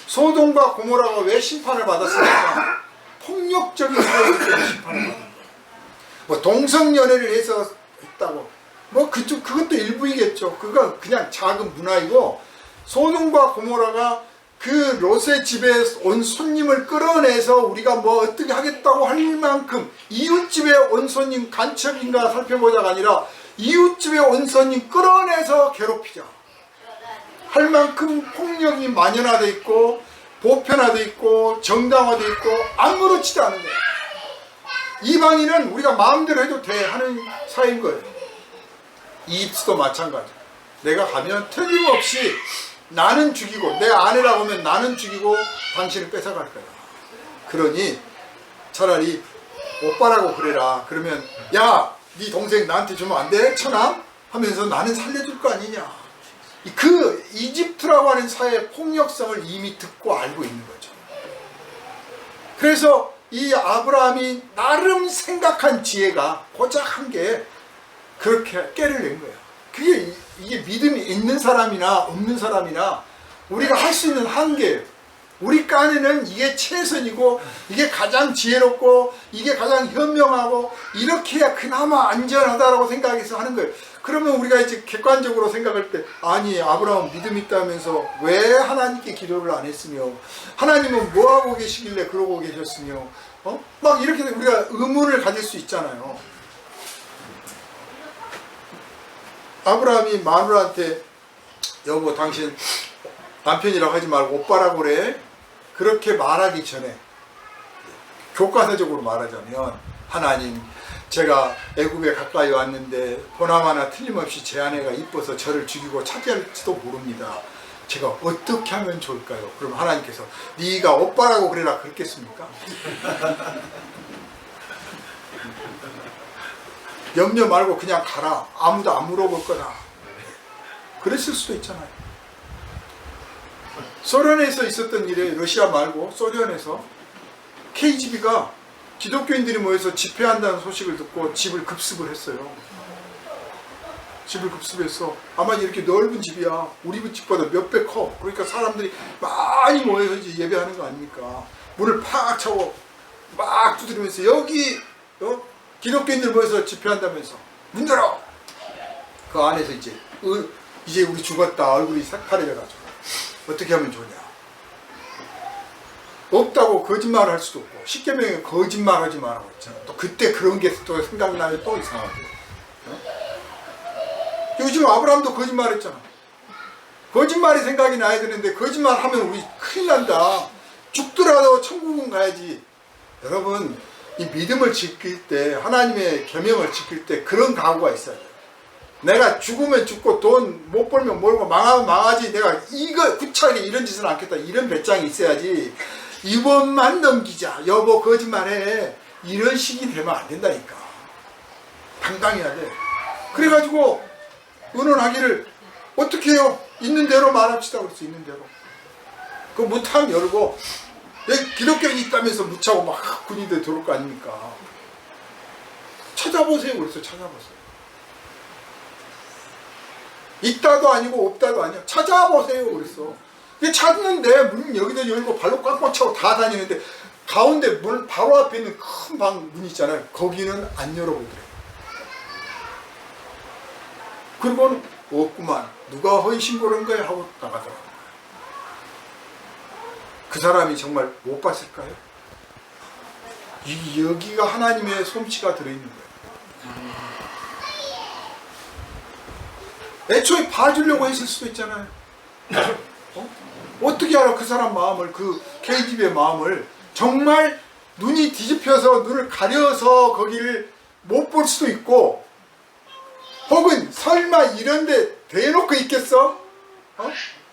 소돔과 고모라가 왜 심판을 받았습니까? 폭력적인 사회이기 때문에 심판을 받은 거예요. 뭐 동성연애를 해서 했다고 뭐 그것도 일부이겠죠. 그건 그냥 작은 문화이고 소돔과 고모라가 그 롯의 집에 온 손님을 끌어내서 우리가 뭐 어떻게 하겠다고 할 만큼 이웃집에 온 손님 간첩인가 살펴보자가 아니라 이웃집에 온 손님 끌어내서 괴롭히자 할 만큼 폭력이 만연화되어 있고 보편화되어 있고 정당화되어 있고 아무렇지도 않은 거예요. 이방인은 우리가 마음대로 해도 돼 하는 사회인 거예요. 이집트도 마찬가지. 내가 가면 틀림없이 나는 죽이고 내 아내라고 하면 나는 죽이고 당신을 뺏어갈 거야. 그러니 차라리 오빠라고 그래라. 그러면 야, 네 동생 나한테 주면 안 돼? 천함? 하면서 나는 살려줄 거 아니냐. 그 이집트라고 하는 사회의 폭력성을 이미 듣고 알고 있는 거죠. 그래서 이 아브라함이 나름 생각한 지혜가 고작 한 게 그렇게 깨를 낸 거예요. 이게 믿음이 있는 사람이나 없는 사람이나 우리가 할 수 있는 한계예요. 우리 깐에는 이게 최선이고 이게 가장 지혜롭고 이게 가장 현명하고 이렇게 해야 그나마 안전하다라고 생각해서 하는 거예요. 그러면 우리가 이제 객관적으로 생각할 때 아니 아브라함 믿음 있다면서 왜 하나님께 기도를 안 했으며 하나님은 뭐하고 계시길래 그러고 계셨으며 막 이렇게 우리가 의문을 가질 수 있잖아요. 아브라함이 마누라한테 여보 당신 남편이라고 하지 말고 오빠라고 그래. 그렇게 말하기 전에 교과서적으로 말하자면 하나님 제가 애굽에 가까이 왔는데 보나마나 틀림없이 제 아내가 이뻐서 저를 죽이고 차지할지도 모릅니다. 제가 어떻게 하면 좋을까요? 그럼 하나님께서 네가 오빠라고 그래라 그랬겠습니까? 염려 말고 그냥 가라. 아무도 안 물어볼 거다. 그랬을 수도 있잖아요. 소련에서 있었던 일에 러시아 말고 소련에서 KGB가 기독교인들이 모여서 집회한다는 소식을 듣고 집을 급습을 했어요. 집을 급습해서 아마 이렇게 넓은 집이야. 우리 집보다 몇 배 커. 그러니까 사람들이 많이 모여서 이제 예배하는 거 아닙니까? 문을 팍 차고 막 두드리면서 여기 기독교인들 모여서 집회한다면서 문 열어. 그 안에서 이제 우리 죽었다. 얼굴이 새파래져가지고 어떻게 하면 좋냐. 없다고 거짓말을 할 수도 없고 십계명에 거짓말하지 말라고 했잖아. 또 그때 그런 게 또 생각나면 또 이상하고. 요즘 아브라함도 거짓말했잖아. 거짓말이 생각이 나야 되는데 거짓말하면 우리 큰일 난다. 죽더라도 천국은 가야지. 여러분 이 믿음을 지킬 때 하나님의 계명을 지킬 때 그런 각오가 있어야 돼요. 내가 죽으면 죽고 돈 못 벌면 벌고 망하면 망하지 내가 이거 구차하게 이런 짓은 않겠다 이런 배짱이 있어야지. 이번만 넘기자 여보 거짓말해 이런 식이 되면 안 된다니까. 당당해야 돼. 그래가지고 의논하기를 어떻게 해요? 있는 대로 말합시다. 그랬어. 있는 대로. 그 무탕 열고 여기 기독교인이 있다면서 무차고 막 군인들 들어올 거 아닙니까? 찾아보세요. 그랬어. 찾아보세요. 있다도 아니고 없다도 아니야. 찾아보세요. 그랬어. 찾는데 문 여기다 열고 발로 꽉꽉 차고 다 다니는데 가운데 문 바로 앞에 있는 큰 방 문 있잖아요. 거기는 안 열어보더래요. 그리고는 없구만. 누가 허위 신고를 한 거야 하고 나가더라고요. 그 사람이 정말 못 봤을까요? 여기가 하나님의 솜씨가 들어있는 거예요. 애초에 봐주려고 했을 수도 있잖아요. 어떻게 알아 그 사람 마음을, 그 K집의 마음을. 정말 눈이 뒤집혀서 눈을 가려서 거기를 못 볼 수도 있고, 혹은 설마 이런데 대놓고 있겠어?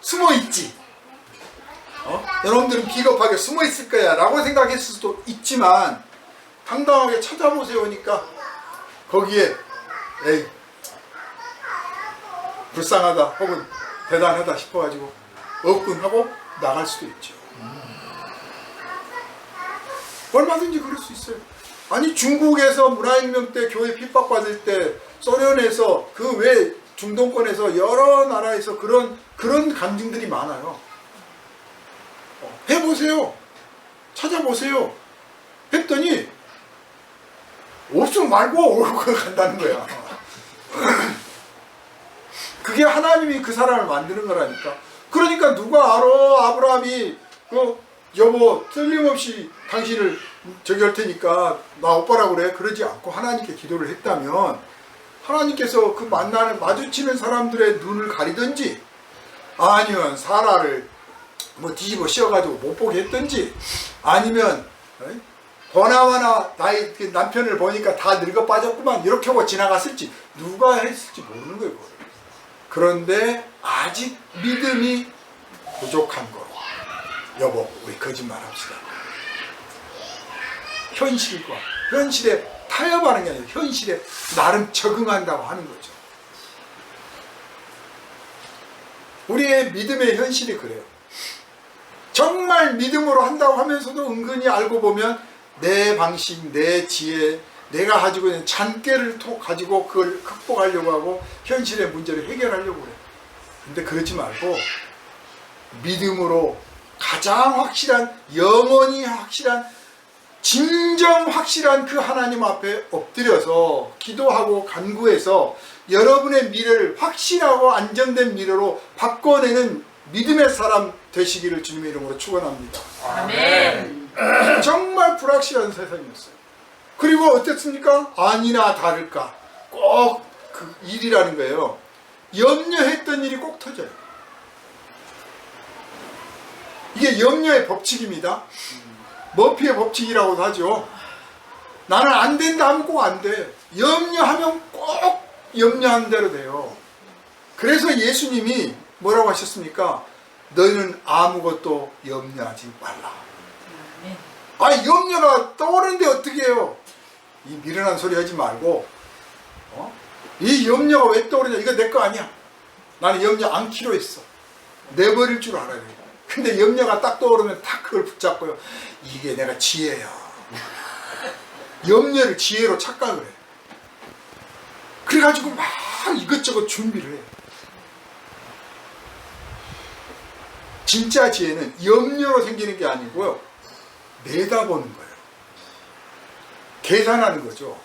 숨어 있지. 여러분들은 비겁하게 숨어 있을 거야 라고 생각했을 수도 있지만, 당당하게 찾아보세요 하니까 거기에 에이 불쌍하다 혹은 대단하다 싶어가지고 없군 하고 나갈 수도 있죠. 얼마든지 그럴 수 있어요. 아니 중국에서 문화혁명 때 교회 핍박받을 때 소련에서 그 외 중동권에서 여러 나라에서 그런 간증들이 많아요. 해보세요. 찾아보세요. 했더니 없으면 말고 오고 간다는 거야. 그게 하나님이 그 사람을 만드는 거라니까. 그러니까 누가 알아? 아브라함이 여보 틀림없이 당신을 저기 할 테니까 나 오빠라고 그래. 그러지 않고 하나님께 기도를 했다면 하나님께서 그 마주치는 사람들의 눈을 가리든지, 아니면 사라를 뭐 뒤집어 씌워가지고 못 보게 했든지, 아니면 보나마나 나의 남편을 보니까 다 늙어 빠졌구만 이렇게 하고 지나갔을지, 누가 했을지 모르는 거예요. 그런데 아직 믿음이 부족한 거. 여보 우리 거짓말합시다. 현실에 타협하는 게 아니라 현실에 나름 적응한다고 하는 거죠. 우리의 믿음의 현실이 그래요. 정말 믿음으로 한다고 하면서도 은근히 알고 보면 내 방식, 내 지혜, 내가 가지고 있는 잔꾀를 가지고 그걸 극복하려고 하고 현실의 문제를 해결하려고 그래요. 근데 그러지 말고 믿음으로 가장 확실한, 영원히 확실한, 진정 확실한 그 하나님 앞에 엎드려서 기도하고 간구해서 여러분의 미래를 확실하고 안정된 미래로 바꿔내는 믿음의 사람 되시기를 주님의 이름으로 축원합니다. 아멘. 정말 불확실한 세상이었어요. 그리고 어땠습니까? 아니나 다를까 꼭 그 일이라는 거예요. 염려했던 일이 꼭 터져요. 이게 염려의 법칙입니다. 머피의 법칙이라고도 하죠. 나는 안 된다 하면 꼭 안 돼. 염려하면 꼭 염려한 대로 돼요. 그래서 예수님이 뭐라고 하셨습니까? 너희는 아무것도 염려하지 말라. 아니 염려가 떠오르는데 어떻게 해요? 이 미련한 소리 하지 말고 이 염려가 왜 떠오르냐? 이거 내 거 아니야. 나는 염려 않기로 했어. 내버릴 줄 알아야 돼. 근데 염려가 딱 떠오르면 딱 그걸 붙잡고요. 이게 내가 지혜야. 염려를 지혜로 착각을 해. 그래가지고 막 이것저것 준비를 해. 진짜 지혜는 염려로 생기는 게 아니고요. 내다보는 거예요. 계산하는 거죠.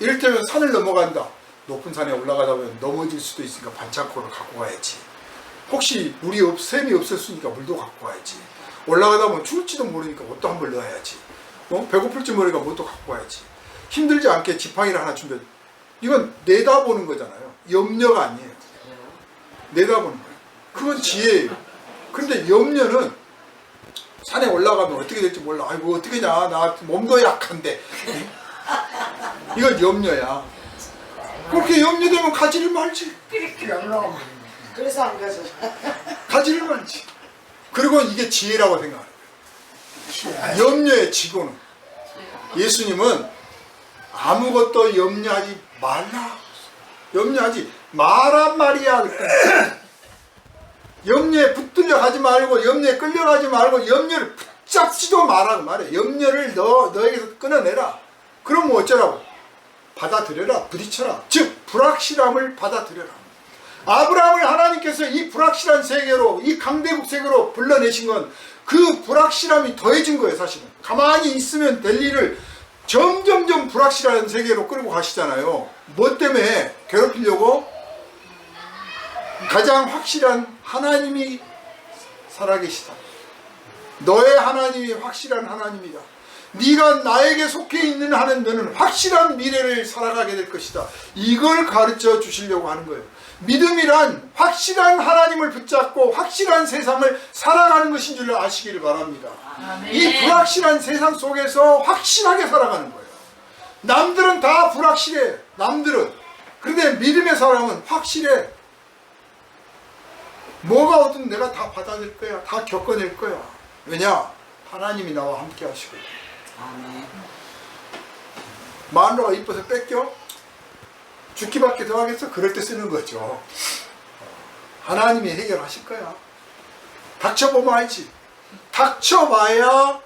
이를테면 산을 넘어간다. 높은 산에 올라가다 보면 넘어질 수도 있으니까 반창고를 갖고 가야지. 혹시 샘이 없었으니까 물도 갖고 가야지. 올라가다 보면 추울지도 모르니까 옷도 한 벌 넣어야지. 배고플지 모르니까 뭣도 갖고 가야지. 힘들지 않게 지팡이를 하나 준비해. 이건 내다보는 거잖아요. 염려가 아니에요. 내다보는 거예요. 그건 지혜예요. 그런데 염려는 산에 올라가면 어떻게 될지 몰라. 아이고 어떻게냐, 나 몸도 약한데. 이건 염려야. 그렇게 염려되면 가지를 말지. 그래서 안 가서. 가지를 말지. 그리고 이게 지혜라고 생각해요. 염려의 지고는. 예수님은 아무것도 염려하지 말라. 염려하지 마란 말이야. 염려에 붙들려 가지 말고, 염려에 끌려가지 말고, 염려를 붙잡지도 마라 그 말이야. 염려를 너에게서 끊어내라. 그럼 뭐 어쩌라고? 받아들여라. 부딪혀라. 즉 불확실함을 받아들여라. 아브라함을 하나님께서 하나님께서 이 불확실한 세계로, 이 강대국 세계로 불러내신 건 그 불확실함이 더해진 거예요, 사실은. 가만히 있으면 될 일을 점점점 불확실한 세계로 끌고 가시잖아요. 뭐 때문에? 괴롭히려고? 가장 확실한 하나님이 살아계시다. 너의 하나님이 확실한 하나님이다. 네가 나에게 속해 있는 한은 너는 확실한 미래를 살아가게 될 것이다. 이걸 가르쳐 주시려고 하는 거예요. 믿음이란 확실한 하나님을 붙잡고 확실한 세상을 살아가는 것인 줄 아시기를 바랍니다. 아멘. 이 불확실한 세상 속에서 확실하게 살아가는 거예요. 남들은 다 불확실해. 남들은. 그런데 믿음의 사람은 확실해. 뭐가 오든 내가 다 받아낼 거야. 다 겪어낼 거야. 왜냐? 하나님이 나와 함께 하시거든. 아멘. 마누라가 이뻐서 뺏겨? 죽기밖에 더 하겠어? 그럴 때 쓰는 거죠. 하나님이 해결하실 거야. 닥쳐보면 알지. 닥쳐봐야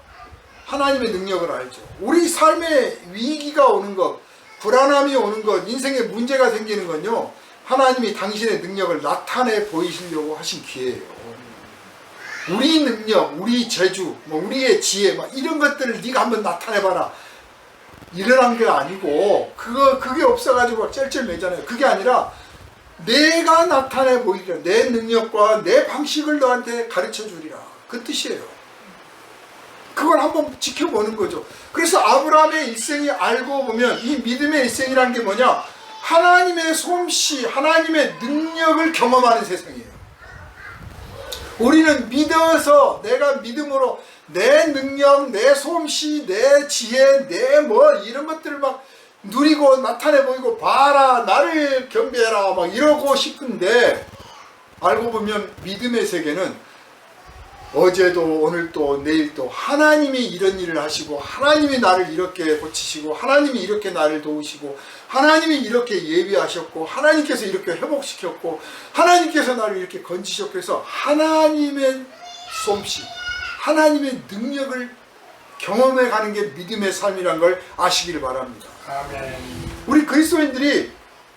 하나님의 능력을 알죠. 우리 삶에 위기가 오는 것, 불안함이 오는 것, 인생에 문제가 생기는 건요, 하나님이 당신의 능력을 나타내 보이시려고 하신 기회예요. 우리 능력, 우리 재주, 우리의 지혜, 이런 것들을 네가 한번 나타내봐라. 일어난 게 아니고, 그게 없어가지고 쩔쩔매잖아요. 그게 아니라, 내가 나타내 보이리라. 내 능력과 내 방식을 너한테 가르쳐 주리라. 그 뜻이에요. 그걸 한번 지켜보는 거죠. 그래서 아브라함의 일생이 알고 보면, 이 믿음의 일생이란 게 뭐냐? 하나님의 솜씨, 하나님의 능력을 경험하는 세상이에요. 우리는 믿어서, 내가 믿음으로 내 능력, 내 솜씨, 내 지혜, 내 이런 것들을 막 누리고 나타내 보이고, 봐라, 나를 경배해라, 이러고 싶은데, 알고 보면 믿음의 세계는 어제도 오늘도 내일도 하나님이 이런 일을 하시고, 하나님이 나를 이렇게 고치시고, 하나님이 이렇게 나를 도우시고, 하나님이 이렇게 예비하셨고, 하나님께서 이렇게 회복시켰고, 하나님께서 나를 이렇게 건지셨고 해서 하나님의 솜씨, 하나님의 능력을 경험해 가는 게 믿음의 삶이란 걸 아시기를 바랍니다. 아멘. 우리 그리스도인들이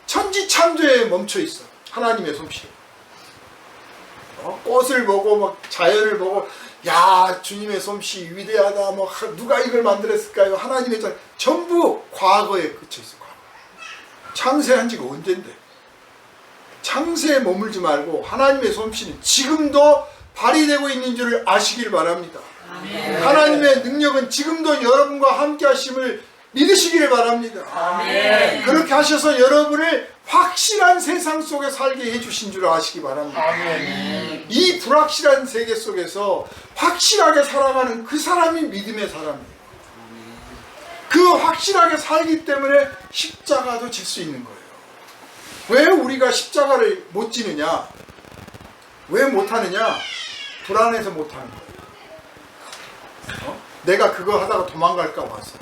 천지창조에 멈춰 있어. 하나님의 솜씨. 꽃을 보고 자연을 보고, 야, 주님의 솜씨 위대하다. 누가 이걸 만들었을까요? 하나님의 전부 과거에 그쳐 있어. 창세한 지가 언젠데? 창세에 머물지 말고 하나님의 솜씨는 지금도 발휘되고 있는 줄 아시길 바랍니다. 아멘. 하나님의 능력은 지금도 여러분과 함께 하심을 믿으시기를 바랍니다. 아멘. 그렇게 하셔서 여러분을 확실한 세상 속에 살게 해주신 줄 아시기 바랍니다. 아멘. 이 불확실한 세계 속에서 확실하게 살아가는 그 사람이 믿음의 사람이에요. 그 확실하게 살기 때문에 십자가도 질 수 있는 거예요. 왜 우리가 십자가를 못 지느냐? 왜 못하느냐? 불안해서 못하는 거예요. 내가 그거 하다가 도망갈까 봐서,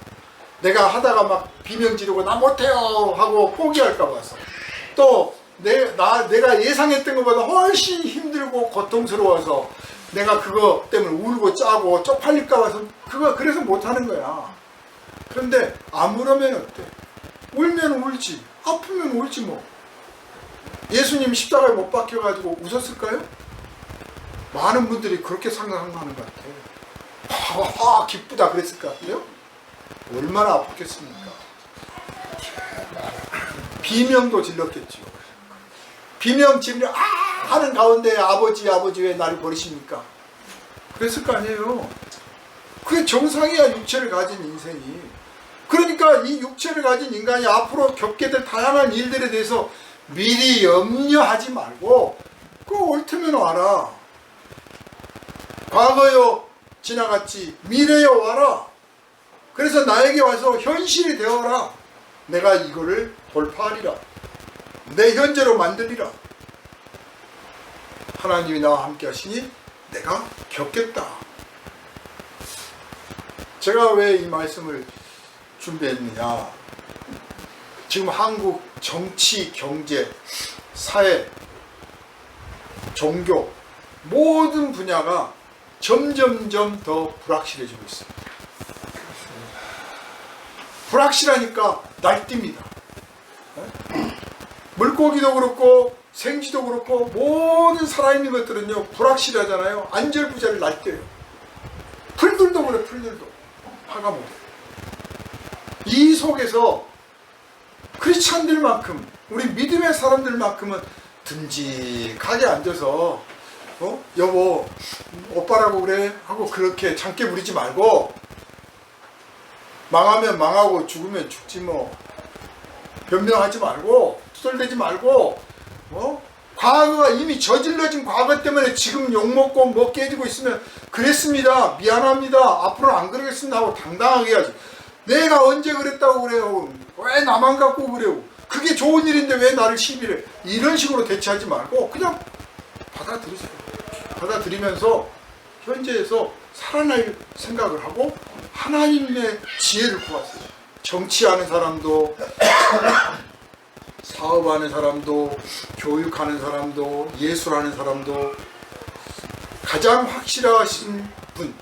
내가 하다가 막 비명 지르고 나 못해요 하고 포기할까 봐서, 또 내가 예상했던 것보다 훨씬 힘들고 고통스러워서 내가 그거 때문에 울고 짜고 쪽팔릴까 봐서 그래서 못하는 거야. 그런데 아무러면 어때? 울면 울지, 아프면 울지 뭐. 예수님 십자가에 못 박혀가지고 웃었을까요? 많은 분들이 그렇게 생각하는 것 같아요. 기쁘다 그랬을 것 같아요? 얼마나 아팠겠습니까? 비명도 질렀겠죠. 비명 지르며 하는 가운데 아버지 왜 나를 버리십니까? 그랬을 거 아니에요. 그게 정상이야, 육체를 가진 인생이. 그러니까 이 육체를 가진 인간이 앞으로 겪게 될 다양한 일들에 대해서 미리 염려하지 말고 그거 옳다면 와라. 과거요 지나갔지, 미래요 와라. 그래서 나에게 와서 현실이 되어라. 내가 이거를 돌파하리라. 내 현재로 만들리라. 하나님이 나와 함께 하시니 내가 겪겠다. 제가 왜 이 말씀을 준비했느냐? 지금 한국 정치, 경제, 사회, 종교 모든 분야가 점점점 더 불확실해지고 있습니다. 불확실하니까 날뜁니다. 물고기도 그렇고 생쥐도 그렇고 모든 살아있는 것들은요 불확실하잖아요. 안절부절 날뛰어요. 풀들도 그래. 풀들도 화가 못해. 이 속에서 크리스찬들만큼 우리 믿음의 사람들만큼은 듬직하게 앉아서 여보 오빠라고 그래 하고 그렇게 장깨 부리지 말고, 망하면 망하고 죽으면 죽지 뭐, 변명하지 말고 투덜대지 말고, 과거가 이미 저질러진 과거 때문에 지금 욕먹고 뭐 깨지고 있으면 그랬습니다, 미안합니다, 앞으로는 안 그러겠습니다 하고 당당하게 해야지. 내가 언제 그랬다고 그래요, 왜 나만 갖고 그래요, 그게 좋은 일인데 왜 나를 시비를, 이런 식으로 대처하지 말고 그냥 받아들이세요. 받아들이면서 현재에서 살아날 생각을 하고 하나님의 지혜를 구하세요. 정치하는 사람도 사업하는 사람도 교육하는 사람도 예술하는 사람도 가장 확실하신 분,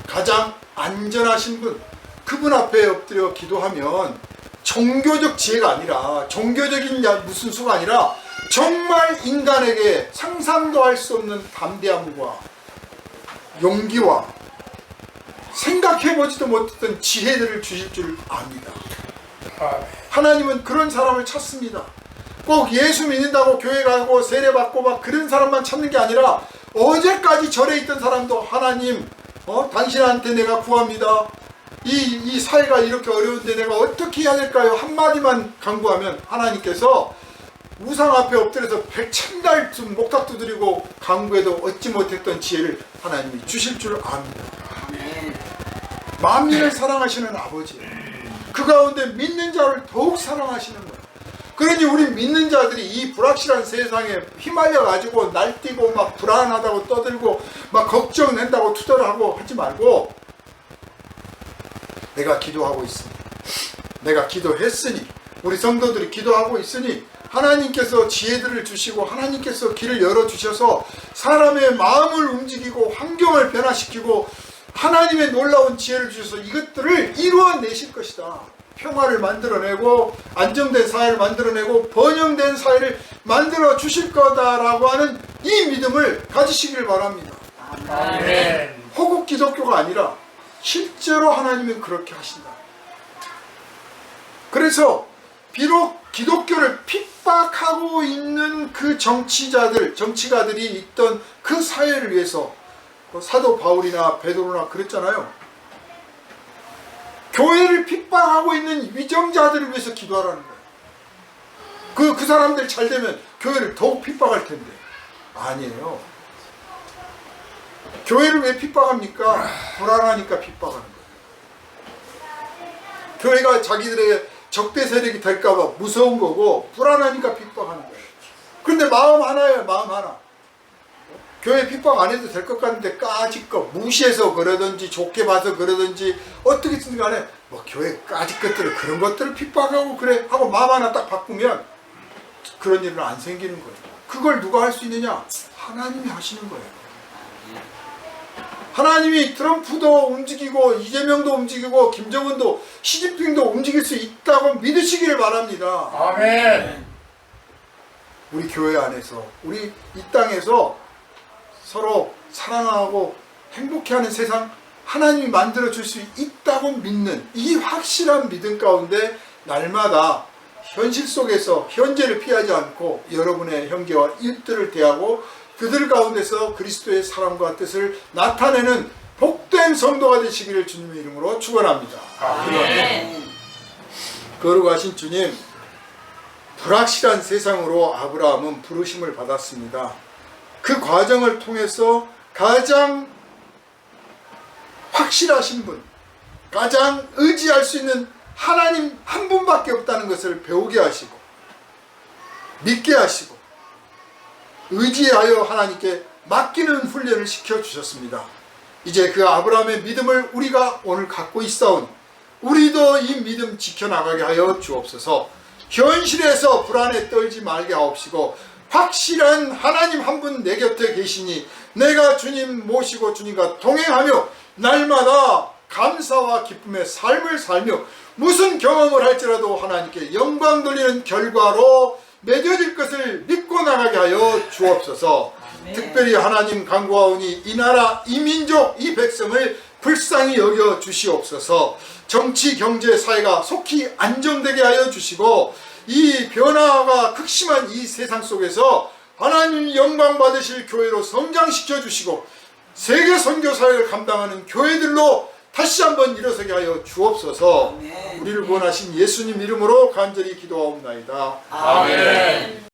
가장 안전하신 분, 그분 앞에 엎드려 기도하면 종교적 지혜가 아니라, 종교적인 무슨 수가 아니라 정말 인간에게 상상도 할 수 없는 담대함과 용기와 생각해보지도 못했던 지혜들을 주실 줄 압니다. 하나님은 그런 사람을 찾습니다. 꼭 예수 믿는다고 교회 가고 세례받고 막 그런 사람만 찾는 게 아니라, 어제까지 절에 있던 사람도 하나님 당신한테 내가 구합니다. 이 사회가 이렇게 어려운데 내가 어떻게 해야 될까요? 한마디만 간구하면 하나님께서 우상 앞에 엎드려서 백천달쯤 목탁 두드리고 간구해도 얻지 못했던 지혜를 하나님이 주실 줄 압니다. 만민을 사랑하시는 아버지, 그 가운데 믿는 자를 더욱 사랑하시는 거예요. 그러니 우리 믿는 자들이 이 불확실한 세상에 휘말려 가지고 날뛰고 막 불안하다고 떠들고 막 걱정낸다고 투덜하고 하지 말고, 내가 기도하고 있으니, 내가 기도했으니, 우리 성도들이 기도하고 있으니 하나님께서 지혜들을 주시고 하나님께서 길을 열어주셔서 사람의 마음을 움직이고 환경을 변화시키고 하나님의 놀라운 지혜를 주셔서 이것들을 이루어내실 것이다. 평화를 만들어내고 안정된 사회를 만들어내고 번영된 사회를 만들어 주실 거다라고 하는 이 믿음을 가지시길 바랍니다. 아멘. 호국 기독교가 아니라 실제로 하나님은 그렇게 하신다. 그래서 비록 기독교를 핍박하고 있는 그 정치가들이 있던 그 사회를 위해서 사도 바울이나 베드로나 그랬잖아요. 교회를 핍박하고 있는 위정자들을 위해서 기도하라는 거예요. 그 사람들 잘 되면 교회를 더욱 핍박할 텐데. 아니에요. 교회를 왜 핍박합니까? 불안하니까 핍박하는 거예요. 교회가 자기들의 적대 세력이 될까봐 무서운 거고 불안하니까 픽박하는 거예요. 그런데 마음 하나예요. 마음 하나. 교회 픽박 안 해도 될 것 같은데 까짓것 무시해서 그러든지 좋게 봐서 그러든지 어떻게든 간에 뭐 교회 까짓 것들을 그런 것들을 픽박하고 그래 하고 마음 하나 딱 바꾸면 그런 일은 안 생기는 거예요. 그걸 누가 할 수 있느냐? 하나님이 하시는 거예요. 하나님이 트럼프도 움직이고 이재명도 움직이고 김정은도 시진핑도 움직일 수 있다고 믿으시기를 바랍니다. 아멘. 우리 교회 안에서 우리 이 땅에서 서로 사랑하고 행복해하는 세상 하나님이 만들어 줄 수 있다고 믿는 이 확실한 믿음 가운데 날마다 현실 속에서 현재를 피하지 않고 여러분의 형제와 일들을 대하고 그들 가운데서 그리스도의 사랑과 뜻을 나타내는 복된 성도가 되시기를 주님의 이름으로 축원합니다. 아멘. 거룩하신 주님, 불확실한 세상으로 아브라함은 부르심을 받았습니다. 그 과정을 통해서 가장 확실하신 분, 가장 의지할 수 있는 하나님 한 분밖에 없다는 것을 배우게 하시고 믿게 하시고 의지하여 하나님께 맡기는 훈련을 시켜주셨습니다. 이제 그 아브라함의 믿음을 우리가 오늘 갖고 있사오니 우리도 이 믿음 지켜나가게 하여 주옵소서. 현실에서 불안에 떨지 말게 하옵시고 확실한 하나님 한 분 내 곁에 계시니 내가 주님 모시고 주님과 동행하며 날마다 감사와 기쁨의 삶을 살며 무슨 경험을 할지라도 하나님께 영광 돌리는 결과로 맺어질 것을 믿고 나가게 하여 주옵소서. 특별히 하나님 간구하오니 이 나라, 이 민족, 이 백성을 불쌍히 여겨 주시옵소서. 정치, 경제, 사회가 속히 안정되게 하여 주시고 이 변화가 극심한 이 세상 속에서 하나님 영광 받으실 교회로 성장시켜 주시고 세계 선교 사역을 감당하는 교회들로 다시 한번 일어서게 하여 주옵소서. 우리를 구원하신 예수님 이름으로 간절히 기도하옵나이다. 아멘.